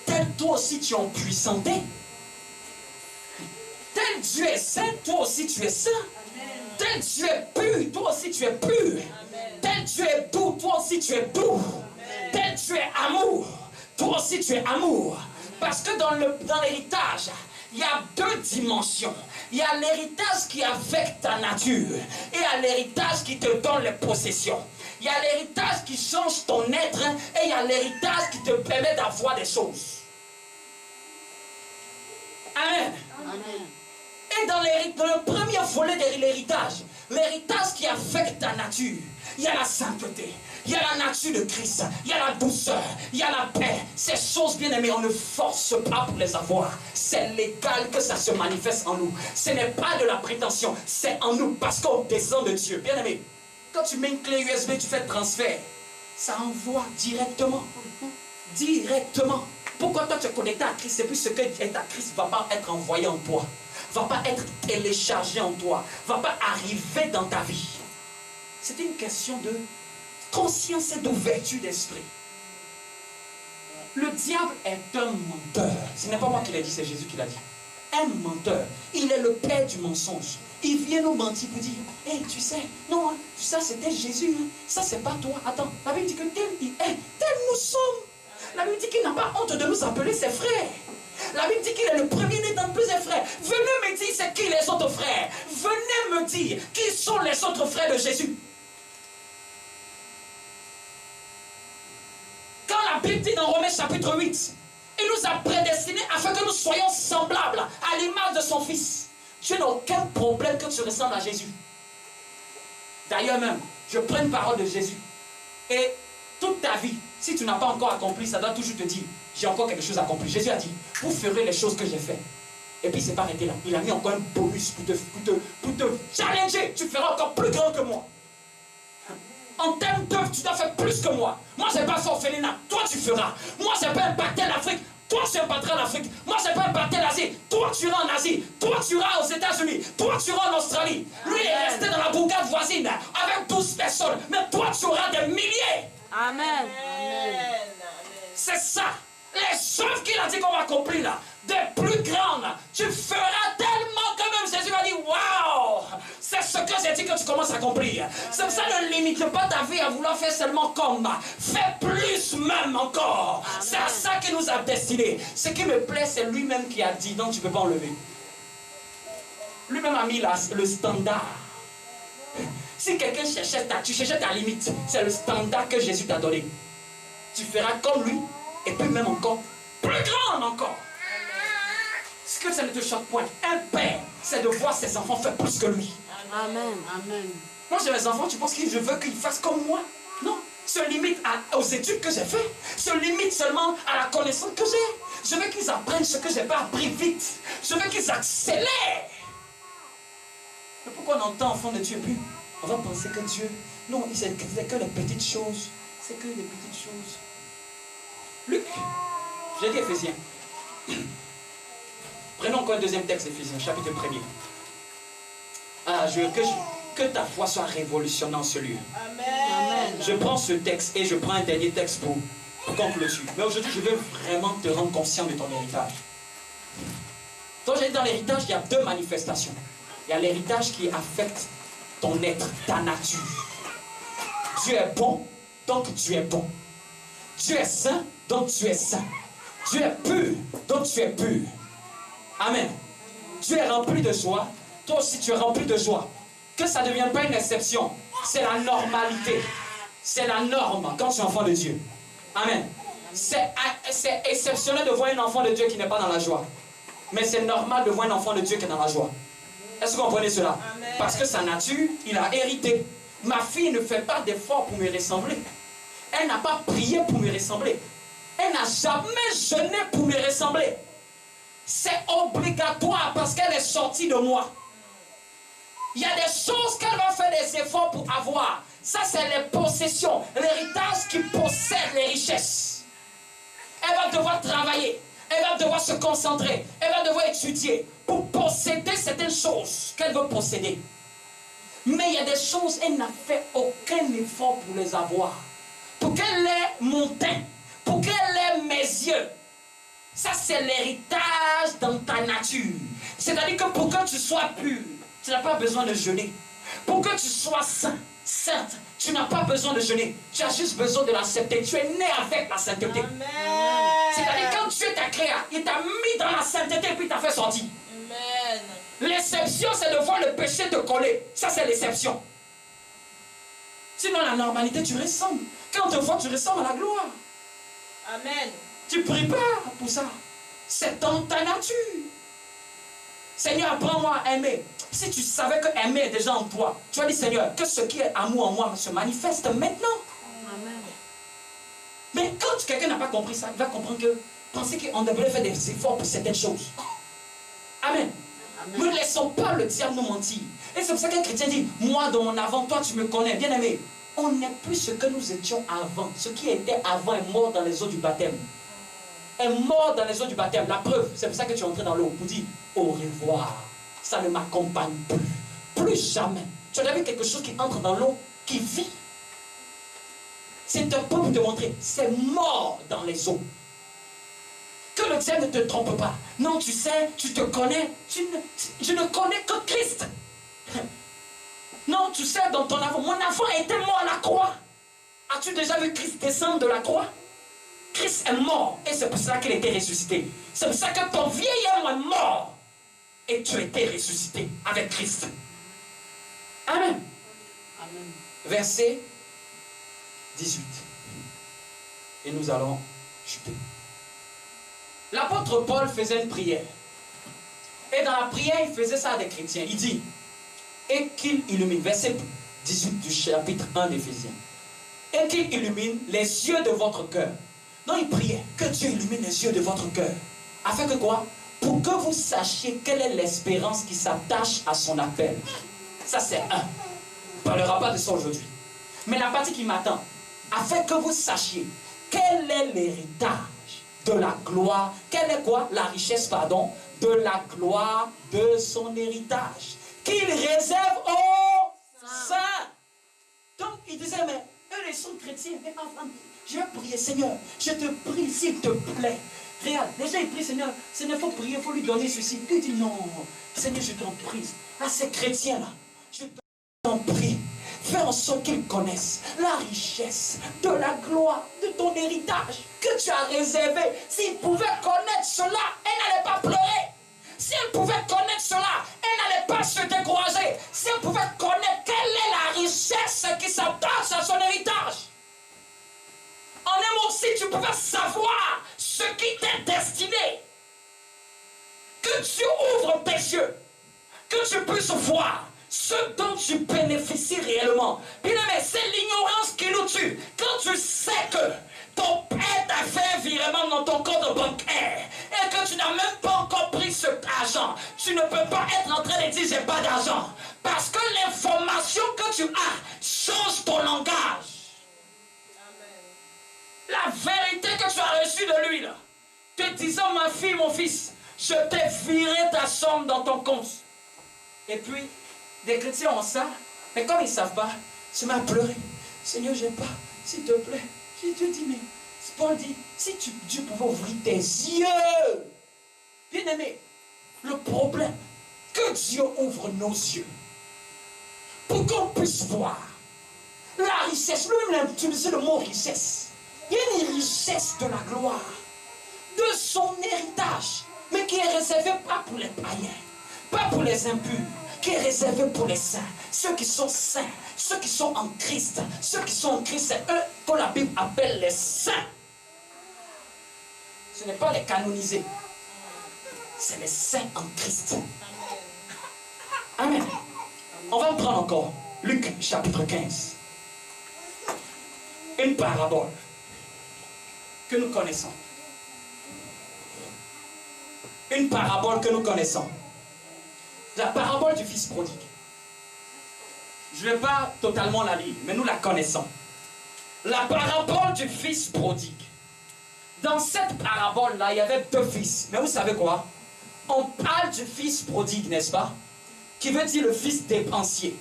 tel toi aussi tu es en puissanté. Tel Dieu est saint, toi aussi tu es saint. Tel Dieu est pur, toi aussi tu es pur. Tel Dieu est doux, toi aussi tu es doux. Tel Dieu est amour, toi aussi tu es amour. Parce que dans l'héritage, il y a deux dimensions. Il y a l'héritage qui affecte ta nature et il y a l'héritage qui te donne les possessions. Il y a l'héritage qui change ton être et il y a l'héritage qui te permet d'avoir des choses. Amen. Amen. Et dans le premier volet de l'héritage qui affecte ta nature, il y a la sainteté, il y a la nature de Christ, il y a la douceur, il y a la paix. Ces choses, bien aimées, on ne force pas pour les avoir. C'est légal que ça se manifeste en nous. Ce n'est pas de la prétention, c'est en nous parce qu'on descend de Dieu. Bien aimé, quand tu mets une clé USB, tu fais le transfert, ça envoie directement. Directement. Pourquoi toi tu es connecté à Christ? C'est plus ce que est à Christ ne va pas être envoyé en toi, va pas être téléchargé en toi, va pas arriver dans ta vie. C'est une question de conscience et d'ouverture d'esprit. Le diable est un menteur. Ce n'est pas moi qui l'ai dit, c'est Jésus qui l'a dit. Un menteur. Il est le père du mensonge. Il vient nous mentir pour dire, hey, tu sais, non, hein, ça c'était Jésus, hein, ça c'est pas toi. Attends, la Bible dit que tel il est, tel nous sommes. La Bible dit qu'il n'a pas honte de nous appeler ses frères. La Bible dit qu'il est le premier-né dans plusieurs frères. Venez me dire c'est qui les autres frères. Venez me dire qui sont les autres frères de Jésus. Quand la Bible dit dans Romains chapitre 8, il nous a prédestinés afin que nous soyons semblables à l'image de son Fils. Dieu n'a aucun problème que tu ressembles à Jésus. D'ailleurs même, je prends une parole de Jésus. Et toute ta vie, si tu n'as pas encore accompli, ça doit toujours te dire, j'ai encore quelque chose à accomplir. Jésus a dit, vous ferez les choses que j'ai faites. Et puis il ne s'est pas arrêté là. Il a mis encore un bonus pour te challenger. Tu feras encore plus grand que moi. En termes d'œuvre, tu dois faire plus que moi. Moi, je n'ai pas fait orphelinat. Toi, tu feras. Moi, je n'ai pas impacté l'Afrique. Toi, tu impacteras l'Afrique. Moi, je n'ai pas impacté l'Asie. Toi, tu iras en Asie. Toi, tu iras aux États-Unis. Toi, tu iras en Australie. Lui, il est resté dans la bourgade voisine avec 12 personnes. Mais toi, tu auras des milliers. Amen. C'est ça. Les œuvres qu'il a dit qu'on va accomplir là, des plus grandes, tu feras tellement que même Jésus va dire waouh, c'est ce que j'ai dit que tu commences à accomplir. C'est ça, ne limite pas ta vie à vouloir faire seulement comme. Fais plus même encore. C'est à ça qu'il nous a destinés. Ce qui me plaît, c'est lui-même qui a dit, donc tu ne peux pas enlever. Lui-même a mis le standard. Si quelqu'un cherchait tu cherchais ta limite, c'est le standard que Jésus t'a donné. Tu feras comme lui, et puis même encore, plus grand encore. Ce que ça ne te choque point. Un père, c'est de voir ses enfants faire plus que lui. Amen. Amen. Moi j'ai mes enfants, tu penses que je veux qu'ils fassent comme moi? Non. Se limite aux études que j'ai faites. Se limite seulement à la connaissance que j'ai. Je veux qu'ils apprennent ce que je n'ai pas appris vite. Je veux qu'ils accélèrent. Mais pourquoi on entend enfant de Dieu plus? On va penser que Dieu, non, c'est que les petites choses. C'est que les petites choses. Luc, j'ai dit Éphésiens. Prenons encore un deuxième texte, Éphésiens, chapitre 1er. Ah, que ta foi soit révolutionnée en ce lieu. Amen. Je prends ce texte et je prends un dernier texte pour conclure. Mais aujourd'hui, je veux vraiment te rendre conscient de ton héritage. Donc, j'ai dit dans l'héritage, il y a deux manifestations. Il y a l'héritage qui affecte ton être, ta nature. Dieu est bon, donc tu es bon. Dieu est saint, donc tu es saint. Dieu est pur, donc tu es pur. Amen. Dieu est rempli de joie, toi aussi tu es rempli de joie. Que ça ne devienne pas une exception, c'est la normalité. C'est la norme quand tu es enfant de Dieu. Amen. C'est exceptionnel de voir un enfant de Dieu qui n'est pas dans la joie. Mais c'est normal de voir un enfant de Dieu qui est dans la joie. Est-ce que vous comprenez cela? Amen. Parce que sa nature, il a hérité. Ma fille ne fait pas d'effort pour me ressembler. Elle n'a pas prié pour me ressembler. Elle n'a jamais jeûné pour me ressembler. C'est obligatoire parce qu'elle est sortie de moi. Il y a des choses qu'elle va faire des efforts pour avoir. Ça, c'est les possessions. L'héritage qui possède les richesses. Elle va devoir travailler. Elle va devoir se concentrer, elle va devoir étudier pour posséder certaines choses qu'elle veut posséder. Mais il y a des choses, elle n'a fait aucun effort pour les avoir. Pour qu'elle ait mon teint, pour qu'elle ait mes yeux. Ça, c'est l'héritage dans ta nature. C'est-à-dire que pour que tu sois pur, tu n'as pas besoin de jeûner. Pour que tu sois saint, sainte, tu n'as pas besoin de jeûner. Tu as juste besoin de la sainteté. Tu es né avec la sainteté. C'est-à-dire quand Dieu t'a créé, il t'a mis dans la sainteté et puis t'a fait sortir. Amen. L'exception, c'est de voir le péché te coller. Ça, c'est l'exception. Sinon, la normalité, tu ressembles. Quand on te voit, tu ressembles à la gloire. Amen. Tu ne pries pas pour ça. C'est dans ta nature. Seigneur, apprends-moi à aimer. Si tu savais que aimer est déjà en toi, tu vas dire, Seigneur, que ce qui est amour en moi se manifeste maintenant. Amen. Mais quand quelqu'un n'a pas compris ça, il va comprendre que penser qu'on devrait faire des efforts pour certaines choses. Amen. Ne laissons pas le diable nous mentir. Et c'est pour ça qu'un chrétien dit, moi dans mon avant, toi tu me connais. Bien aimé, on n'est plus ce que nous étions avant. Ce qui était avant est mort dans les eaux du baptême. Est mort dans les eaux du baptême. La preuve, c'est pour ça que tu es entré dans l'eau. Pour dire, au revoir. Ça ne m'accompagne plus. Plus jamais. Tu as vu quelque chose qui entre dans l'eau, qui vit. C'est un peu pour te montrer, c'est mort dans les eaux. Que le diable ne te trompe pas. Non, tu sais, tu te connais. Je ne connais que Christ. Non, tu sais, dans ton avant, mon enfant était mort à la croix. As-tu déjà vu Christ descendre de la croix? Christ est mort et c'est pour ça qu'il était ressuscité. C'est pour ça que ton vieil homme est mort et tu étais ressuscité avec Christ. Amen. Amen. Verset 18. Et nous allons chuter. L'apôtre Paul faisait une prière. Et dans la prière, il faisait ça à des chrétiens. Il dit, et qu'il illumine, verset 18 du chapitre 1 d'Éphésiens, et qu'il illumine les yeux de votre cœur. Non, il priait, que Dieu illumine les yeux de votre cœur. Afin que quoi? Pour que vous sachiez quelle est l'espérance qui s'attache à son appel. Ça c'est un. On ne parlera pas de ça aujourd'hui. Mais la partie qui m'attend, afin que vous sachiez quel est l'héritage de la gloire, quelle est quoi? La richesse, pardon, de la gloire de son héritage, qu'il réserve aux saints. Donc, il disait, mais eux, ils sont chrétiens, mais enfin, je vais prier, Seigneur, je te prie, s'il te plaît. Regarde, déjà, il prie, Seigneur, il faut prier, il faut lui donner ceci. Il dit, non, Seigneur, je t'en prie, à ces chrétiens-là, je t'en prie. Fais en sorte qu'ils connaissent la richesse de la gloire de ton héritage que tu as réservé. S'ils pouvaient connaître cela, elle n'allait pas pleurer. Si elle pouvait connaître cela, elle n'allait pas se décourager. Si elle pouvait connaître quelle est la richesse qui s'attache à son héritage. En un mot, si tu pouvais savoir ce qui t'est destiné, que Dieu ouvre tes yeux, que tu puisses voir ce dont tu bénéficies réellement. Bien aimé, c'est l'ignorance qui nous tue. Quand tu sais que ton père t'a fait un virement dans ton compte bancaire et que tu n'as même pas encore pris cet argent, tu ne peux pas être en train de dire j'ai pas d'argent. Parce que l'information que tu as change ton langage. La vérité que tu as reçue de lui, là, te disant ma fille, mon fils, je t'ai viré ta somme dans ton compte. Et puis, des chrétiens ont ça, mais comme ils ne savent pas, se mettent à pleurer. Seigneur, je n'ai pas, s'il te plaît. Dieu dit, mais Paul dit, si Dieu pouvait ouvrir tes yeux. Bien aimé, le problème, que Dieu ouvre nos yeux pour qu'on puisse voir la richesse. Lui-même a utilisé le mot richesse. Il y a une richesse de la gloire, de son héritage, mais qui est réservée pas pour les païens, pas pour les impurs, qui est réservé pour les saints, ceux qui sont saints, ceux qui sont en Christ. Ceux qui sont en Christ, c'est eux que la Bible appelle les saints. Ce n'est pas les canonisés, c'est les saints en Christ. Amen. On va prendre encore Luc chapitre 15. Une parabole que nous connaissons. Une parabole que nous connaissons. La parabole du fils prodigue. Je ne vais pas totalement la lire, mais nous la connaissons. La parabole du fils prodigue. Dans cette parabole-là, il y avait 2 fils. Mais vous savez quoi? On parle du fils prodigue, n'est-ce pas? Qui veut dire le fils dépensier.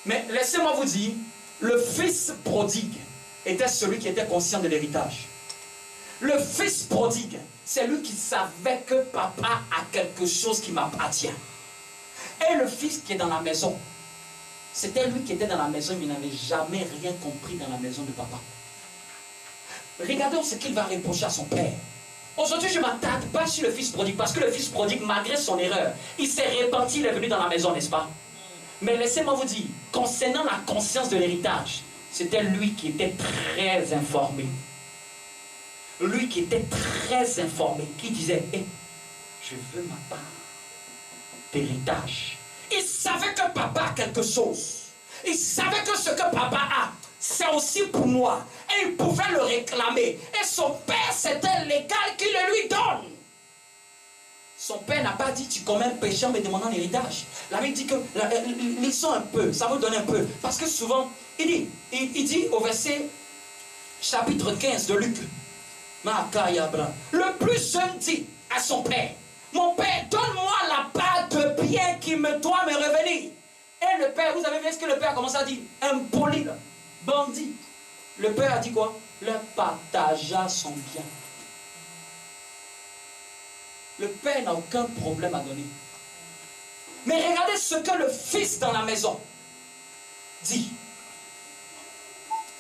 Mais laissez-moi vous dire, le fils prodigue était celui qui était conscient de l'héritage. Le fils prodigue, c'est lui qui savait que papa a quelque chose qui m'appartient. Et le fils qui est dans la maison, c'était lui qui était dans la maison, mais il n'avait jamais rien compris dans la maison de papa. Regardons ce qu'il va reprocher à son père. Aujourd'hui, je ne m'attarde pas sur le fils prodigue, parce que le fils prodigue, malgré son erreur, il s'est repenti, il est venu dans la maison, n'est-ce pas? Mais laissez-moi vous dire, concernant la conscience de l'héritage, c'était lui qui était très informé. Lui qui était très informé, qui disait, hey, je veux ma part d'héritage. Il savait que papa a quelque chose. Il savait que ce que papa a, c'est aussi pour moi. Et il pouvait le réclamer. Et son père, c'était légal qu'il le lui donne. Son père n'a pas dit, tu commets un péché en me demandant l'héritage. La Bible dit que, lisons un peu, ça vous donne un peu. Parce que souvent, il dit au verset, chapitre 15 de Luc, le plus jeune dit à son père, mon père, donne-moi la part de bien qui me doit me revenir. Et le père, vous avez vu ce que le père a commencé à dire? Impoli, bandit. Le père a dit quoi? Le partagea son bien. Le père n'a aucun problème à donner. Mais regardez ce que le fils dans la maison dit.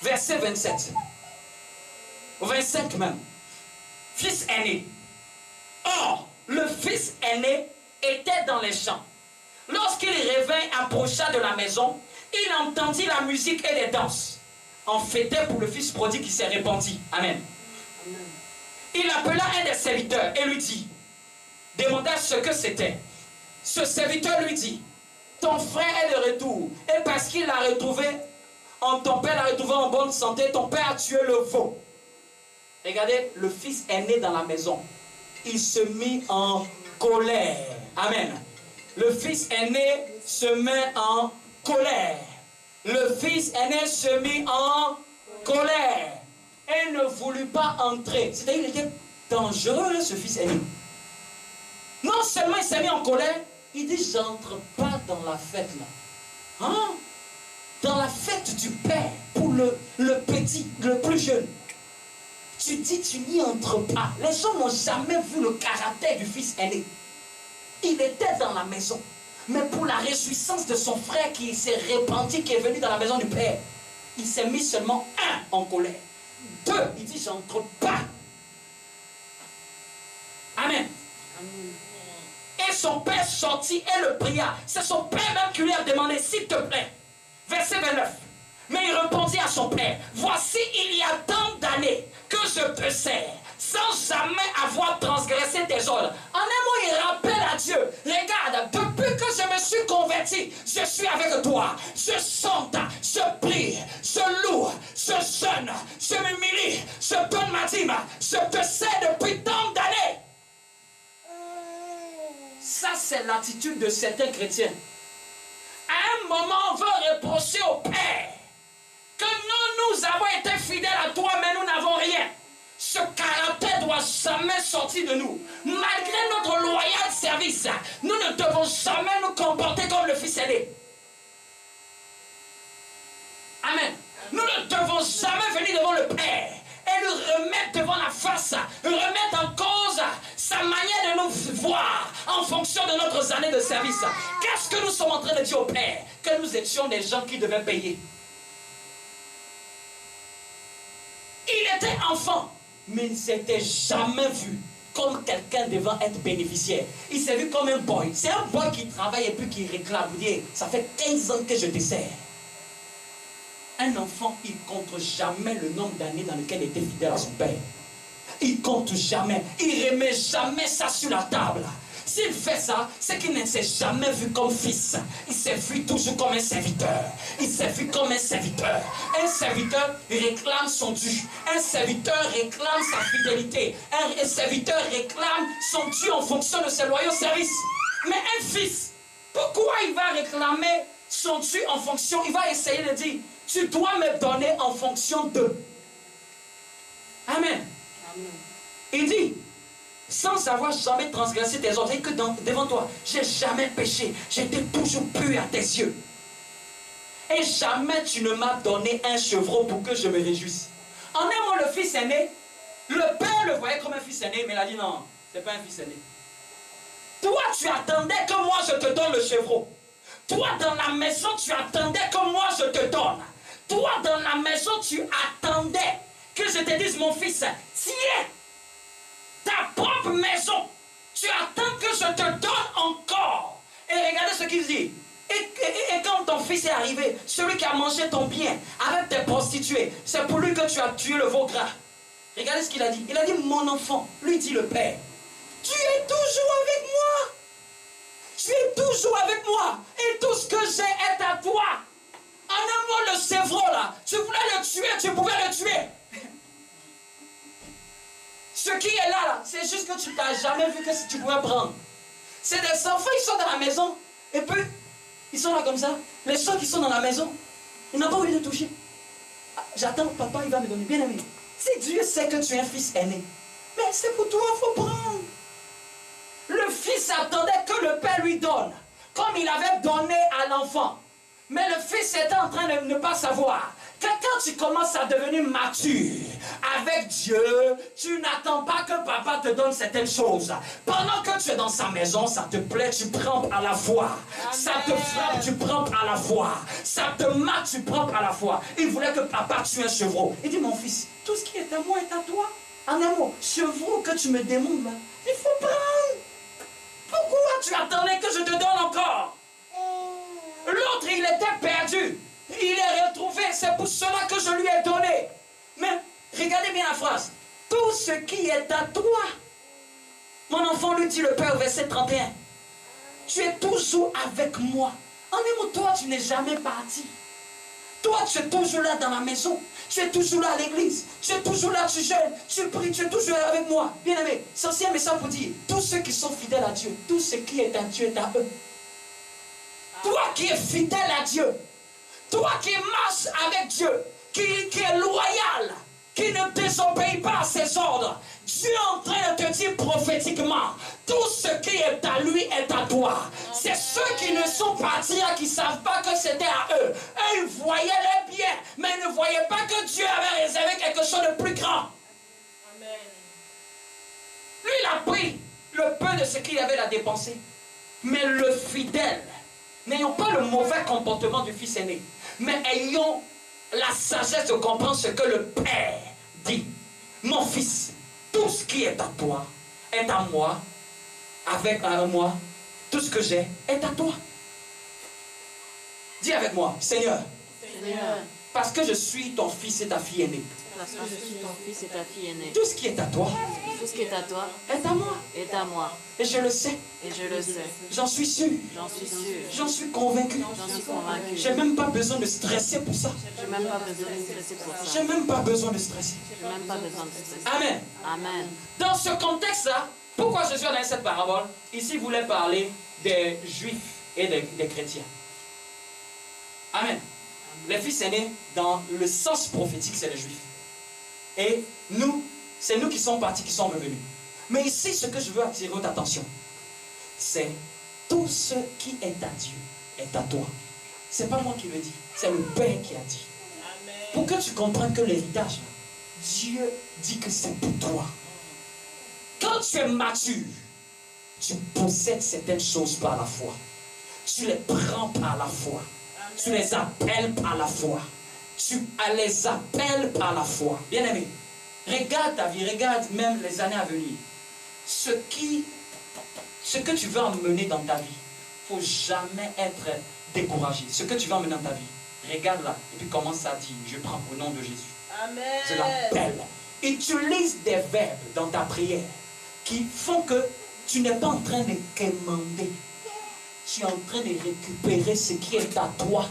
Verset 27. 25 même. Fils aîné. Or, le fils aîné était dans les champs. Lorsqu'il revint, approcha de la maison, il entendit la musique et les danses. On fêtait pour le fils prodigue qui s'est répandu. Amen. Amen. Il appela un des serviteurs et lui dit, demanda ce que c'était. Ce serviteur lui dit, ton frère est de retour. Et parce qu'il l'a retrouvé, ton père l'a retrouvé en bonne santé, ton père a tué le veau. Regardez, le fils aîné dans la maison. Il se mit en colère. Amen. Le fils aîné se met en colère. Le fils aîné se mit en colère. Et ne voulut pas entrer. C'est-à-dire qu'il était dangereux, ce fils aîné. Non seulement il s'est mis en colère, il dit, j'entre pas dans la fête là. Hein? Dans la fête du père, pour le petit, le plus jeune. Tu dis, tu n'y entres pas. Les gens n'ont jamais vu le caractère du fils aîné. Il était dans la maison. Mais pour la réjouissance de son frère qui s'est répandu, qui est venu dans la maison du père, il s'est mis seulement en colère. 2, il dit, j'entre pas. Amen. Amen. Et son père sortit et le pria. C'est son père même qui lui a demandé, s'il te plaît. Verset 29. Mais il répondit à son père, voici, il y a tant d'années que je te sers, sans jamais avoir transgressé tes ordres. En un mot, il rappelle à Dieu, regarde, depuis que je me suis converti, je suis avec toi. Je chante, je prie, je loue, je jeûne, je m'humilie, je donne ma dîme, je te sers depuis tant d'années. Ça, c'est l'attitude de certains chrétiens. À un moment, on veut reprocher au Père que nous avons été fidèles à toi, mais nous n'avons rien. Ce caractère doit jamais sortir de nous. Malgré notre loyal service, nous ne devons jamais nous comporter comme le fils aîné. Amen. Nous ne devons jamais venir devant le Père et le remettre devant la face, remettre en cause sa manière de nous voir en fonction de notre année de service. Qu'est-ce que nous sommes en train de dire au Père? Que nous étions des gens qui devaient payer. Il était enfant, mais il ne s'était jamais vu comme quelqu'un devant être bénéficiaire. Il s'est vu comme un boy. C'est un boy qui travaille et puis qui réclame. Vous dites, ça fait 15 ans que je te sers. Un enfant, il ne compte jamais le nombre d'années dans lesquelles il était fidèle à son père. Il ne compte jamais. Il ne remet jamais ça sur la table. S'il fait ça, c'est qu'il ne s'est jamais vu comme fils. Il s'est vu toujours comme un serviteur. Il s'est vu comme un serviteur. Un serviteur réclame son dû. Un serviteur réclame sa fidélité. Un serviteur réclame son dû en fonction de ses loyaux services. Mais un fils, pourquoi il va réclamer son dû en fonction? Il va essayer de dire, tu dois me donner en fonction de. Amen. Amen. Il dit, sans avoir jamais transgressé tes ordres, et que devant toi, j'ai jamais péché, j'étais toujours pur à tes yeux. Et jamais tu ne m'as donné un chevreau pour que je me réjouisse. En un mot, le fils aîné, le père le voyait comme un fils aîné, mais il a dit non, c'est pas un fils aîné. Toi, tu attendais que moi je te donne le chevreau. Toi, dans la maison, tu attendais que moi je te donne. Toi, dans la maison, tu attendais que je te dise, mon fils, tiens, ta propre maison. Tu attends que je te donne encore. Et regardez ce qu'il dit. Et quand ton fils est arrivé, celui qui a mangé ton bien avec tes prostituées, c'est pour lui que tu as tué le veau gras. Regardez ce qu'il a dit. Il a dit, mon enfant, lui dit le père, tu es toujours avec moi. Tu es toujours avec moi. Et tout ce que j'ai est à toi. En un mot, le chevreau là, tu voulais le tuer, tu pouvais le tuer. Ce qui est là, c'est juste que tu n'as jamais vu que si tu pouvais prendre. C'est des enfants, ils sont dans la maison. Et puis, ils sont là comme ça. Les gens qui sont dans la maison, ils n'ont pas envie de toucher. Ah, j'attends, papa, il va me donner. Bien aimé, si Dieu sait que tu es un fils aîné, mais c'est pour toi, il faut prendre. Le fils attendait que le père lui donne, comme il avait donné à l'enfant. Mais le fils était en train de ne pas savoir que quand tu commences à devenir mature avec Dieu, tu n'attends pas que papa te donne certaines choses. Pendant que tu es dans sa maison, ça te plaît, tu prends à la foi. Ça te frappe, tu prends à la foi. Ça te marque, tu prends à la foi. Il voulait que papa tue un chevreau. Il dit, mon fils, tout ce qui est à moi est à toi. En un mot, chevreau que tu me demandes là, il faut prendre. Pourquoi tu attendais que je te donne encore? L'autre, il était perdu. Il est retrouvé. C'est pour cela que je lui ai donné. Mais regardez bien la phrase. Tout ce qui est à toi. Mon enfant, lui dit le Père, verset 31. Tu es toujours avec moi. En un mot, toi, tu n'es jamais parti. Toi, tu es toujours là dans la maison. Tu es toujours là à l'église. Tu es toujours là, tu jeûnes. Tu pries, tu es toujours là avec moi. Bien aimé, c'est aussi un message pour dire, tous ceux qui sont fidèles à Dieu, tout ce qui est à Dieu est à eux. Toi qui es fidèle à Dieu, toi qui marches avec Dieu, qui est loyal, qui ne désobéit pas à ses ordres, Dieu est en train de te dire prophétiquement, tout ce qui est à lui est à toi. C'est ceux qui ne sont partis, qui ne savent pas que c'était à eux. Eux, ils voyaient les biens, mais ils ne voyaient pas que Dieu avait réservé quelque chose de plus grand. Amen. Lui, il a pris le peu de ce qu'il avait à dépenser. Mais le fidèle, n'ayant pas le mauvais comportement du fils aîné, mais ayant la sagesse de comprendre ce que le Père dit. Mon fils, tout ce qui est à toi est à moi. Avec moi, tout ce que j'ai est à toi. Dis avec moi, Seigneur, Seigneur, parce que je suis ton fils et ta fille aînée, parce que je suis ton fils et ta fille aînée, tout ce qui est à toi tout ce qui est à toi est à moi. est à moi. Et je le sais, Et je le sais. j'en suis sûr, J'en suis sûr. j'en suis convaincu. J'en suis convaincu. J'ai même pas besoin de stresser pour ça. J'ai même pas besoin de stresser pour ça. J'ai même pas besoin de stresser. J'ai même pas besoin de stresser. Amen. Amen. Dans ce contexte-là, pourquoi Jésus a donné cette parabole? Ici, il voulait parler des juifs et des chrétiens. Amen. Les fils aînés, dans le sens prophétique, c'est les juifs. Et nous, c'est nous qui sommes partis, qui sommes revenus. Mais ici, ce que je veux attirer votre attention, c'est tout ce qui est à Dieu est à toi. C'est pas moi qui le dis, c'est le Père qui a dit. Amen. Pour que tu comprennes que l'héritage, Dieu dit que c'est pour toi. Quand tu es mature, tu possèdes certaines choses par la foi. Tu les prends par la foi. Tu les appelles par la foi. Tu les appelles par la foi. Bien aimé, regarde ta vie, regarde même les années à venir. Ce que tu veux emmener dans ta vie, il ne faut jamais être découragé. Ce que tu veux emmener dans ta vie, regarde là et puis commence à dire, je prends au nom de Jésus. Amen. Je l'appelle. Utilise des verbes dans ta prière qui font que tu n'es pas en train de quémander. Tu es en train de récupérer ce qui est à toi.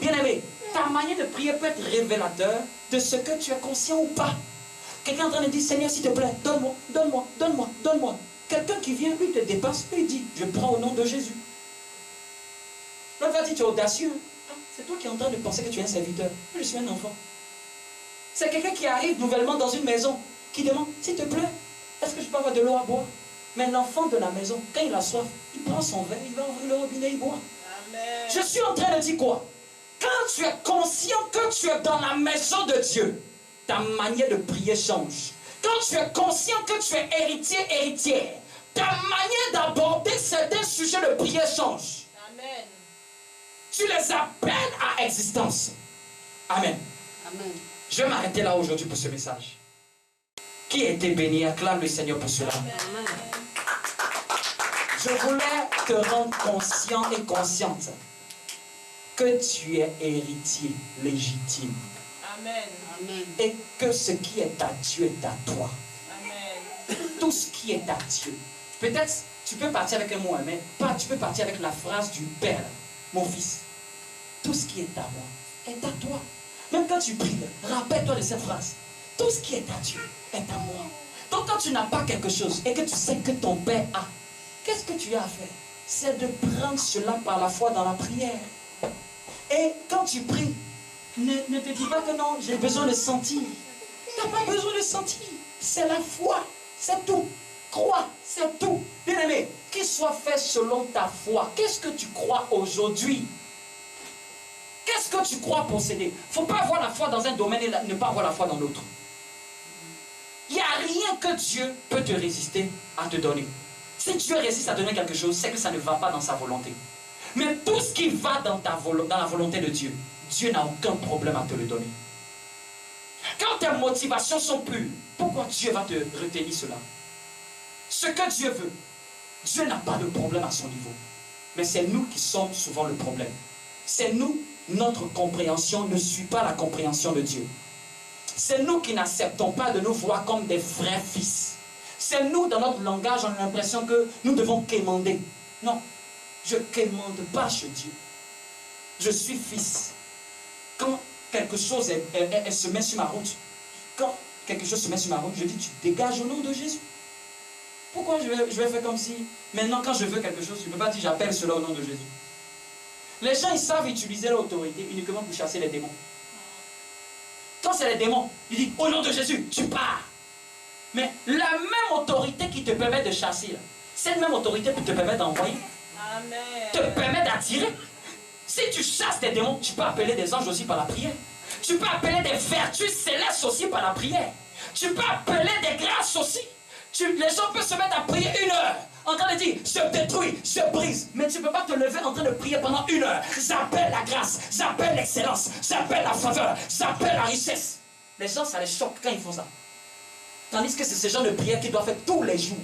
Bien aimé, ta manière de prier peut être révélateur de ce que tu es conscient ou pas. Quelqu'un est en train de dire, Seigneur, s'il te plaît, donne-moi, donne-moi, donne-moi, donne-moi. Quelqu'un qui vient, lui, te dépasse, lui dit, je prends au nom de Jésus. L'autre va dire, tu es audacieux. Ah, c'est toi qui es en train de penser que tu es un serviteur. Je suis un enfant. C'est quelqu'un qui arrive nouvellement dans une maison, qui demande, s'il te plaît, est-ce que je peux avoir de l'eau à boire? Mais l'enfant de la maison, quand il a soif, il prend son verre, il va ouvrir le robinet, il boit. Amen. Je suis en train de dire quoi? Quand tu es conscient que tu es dans la maison de Dieu, ta manière de prier change. Quand tu es conscient que tu es héritier, héritière, ta manière d'aborder certains sujets de prière change. Amen. Tu les appelles à existence. Amen. Amen. Je vais m'arrêter là aujourd'hui pour ce message. Qui a été béni? Acclame le Seigneur pour cela. Amen. Je voulais te rendre conscient et consciente que tu es héritier légitime. Amen. Amen. Et que ce qui est à Dieu est à toi. Amen. Tout ce qui est à Dieu. Peut-être tu peux partir avec un mot, mais pas, tu peux partir avec la phrase du Père. Mon fils, tout ce qui est à moi est à toi. Même quand tu pries, rappelle-toi de cette phrase. Tout ce qui est à Dieu est à moi. Donc quand tu n'as pas quelque chose et que tu sais que ton Père a, qu'est-ce que tu as à faire? C'est de prendre cela par la foi dans la prière. Et quand tu pries, ne te dis pas que non, j'ai besoin de sentir. Tu n'as pas besoin de sentir. C'est la foi. C'est tout. Crois, c'est tout. Bien aimé, qu'il soit fait selon ta foi. Qu'est-ce que tu crois aujourd'hui? Qu'est-ce que tu crois posséder? Il ne faut pas avoir la foi dans un domaine et ne pas avoir la foi dans l'autre. Il n'y a rien que Dieu peut te résister à te donner. Si Dieu résiste à donner quelque chose, c'est que ça ne va pas dans sa volonté. Mais tout ce qui va dans la volonté de Dieu, Dieu n'a aucun problème à te le donner. Quand tes motivations sont pures, pourquoi Dieu va te retenir cela? Ce que Dieu veut, Dieu n'a pas de problème à son niveau. Mais c'est nous qui sommes souvent le problème. C'est nous, notre compréhension ne suit pas la compréhension de Dieu. C'est nous qui n'acceptons pas de nous voir comme des vrais fils. C'est nous, dans notre langage, on a l'impression que nous devons quémander. Non, je ne quémande pas chez Dieu. Je suis fils. Quand quelque chose se met sur ma route, je dis, tu dégages au nom de Jésus. Pourquoi je vais faire comme si, maintenant quand je veux quelque chose, je ne peux pas dire, j'appelle cela au nom de Jésus. Les gens, ils savent utiliser l'autorité uniquement pour chasser les démons. Quand c'est les démons, ils disent, au nom de Jésus, tu pars. Mais la même autorité qui te permet de chasser, cette même autorité qui te permet d'envoyer, te permet d'attirer. Si tu chasses des démons, tu peux appeler des anges aussi par la prière. Tu peux appeler des vertus célestes aussi par la prière. Tu peux appeler des grâces aussi. Les gens peuvent se mettre à prier 1 heure, en train de dire, je détruis, je brise. Mais tu ne peux pas te lever en train de prier pendant 1 heure. J'appelle la grâce, j'appelle l'excellence, j'appelle la faveur, j'appelle la richesse. Les gens, ça les choque quand ils font ça. Tandis que c'est ce genre de prière qu'ils doivent faire tous les jours.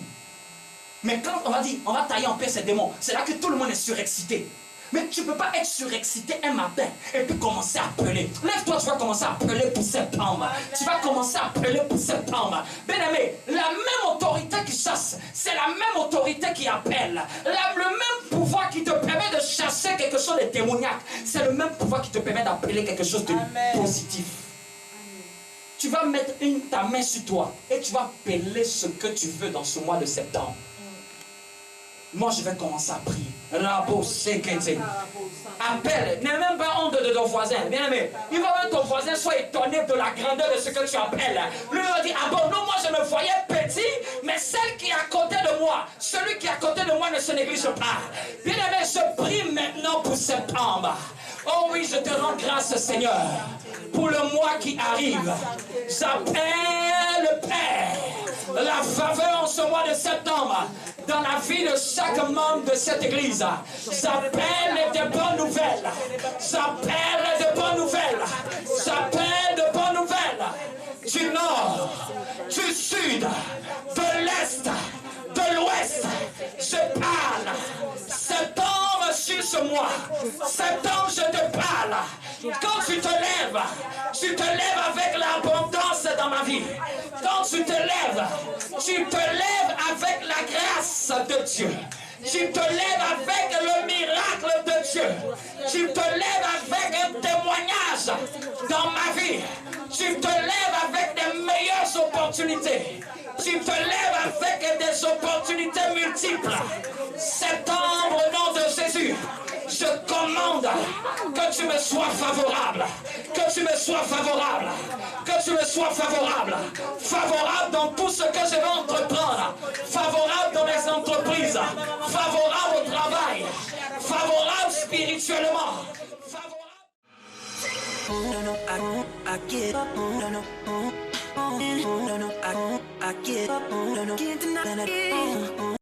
Mais quand on va dire, on va tailler en paix ces démons, c'est là que tout le monde est surexcité. Mais tu ne peux pas être surexcité un matin et puis commencer à appeler. Lève-toi, tu vas commencer à appeler pour septembre. Tu vas commencer à appeler pour septembre. Bien-aimé, la même autorité qui chasse, c'est la même autorité qui appelle. Le même pouvoir qui te permet de chasser quelque chose de démoniaque, c'est le même pouvoir qui te permet d'appeler quelque chose de positif. Tu vas mettre ta main sur toi et tu vas appeler ce que tu veux dans ce mois de septembre. Moi, je vais commencer à prier. Appelle. N'aie même pas honte de ton voisin. Bien aimé. Il va même ton voisin soit étonné de la grandeur de ce que tu appelles. Lui va dire, ah bon, non, moi je me voyais petit, mais celle qui est à côté de moi, celui qui est à côté de moi ne se néglige pas. Bien aimé, je prie maintenant pour septembre. Oh oui, je te rends grâce, Seigneur, pour le mois qui arrive. J'appelle le Père, la faveur en ce mois de septembre, dans la vie de chaque membre de cette église. J'appelle de bonnes nouvelles. J'appelle de bonnes nouvelles. J'appelle de bonnes nouvelles. Du nord, du sud, de l'est, de l'ouest. Je parle. Septembre sur ce mois. Septembre, je te parle. Quand tu te lèves avec l'abondance dans ma vie. Quand tu te lèves avec la grâce de Dieu. Tu te lèves avec le miracle de Dieu. Tu te lèves avec un témoignage dans ma vie. Tu te lèves avec des meilleures opportunités. Tu te lèves avec des opportunités multiples. Septembre, au nom de Jésus, je commande que Que tu me sois favorable. Que tu me sois favorable. Que tu me sois favorable. Favorable dans tout ce que je vais entreprendre. Favorable dans mes entreprises. Favorable au travail. Favorable spirituellement. I get up, I get up, can't deny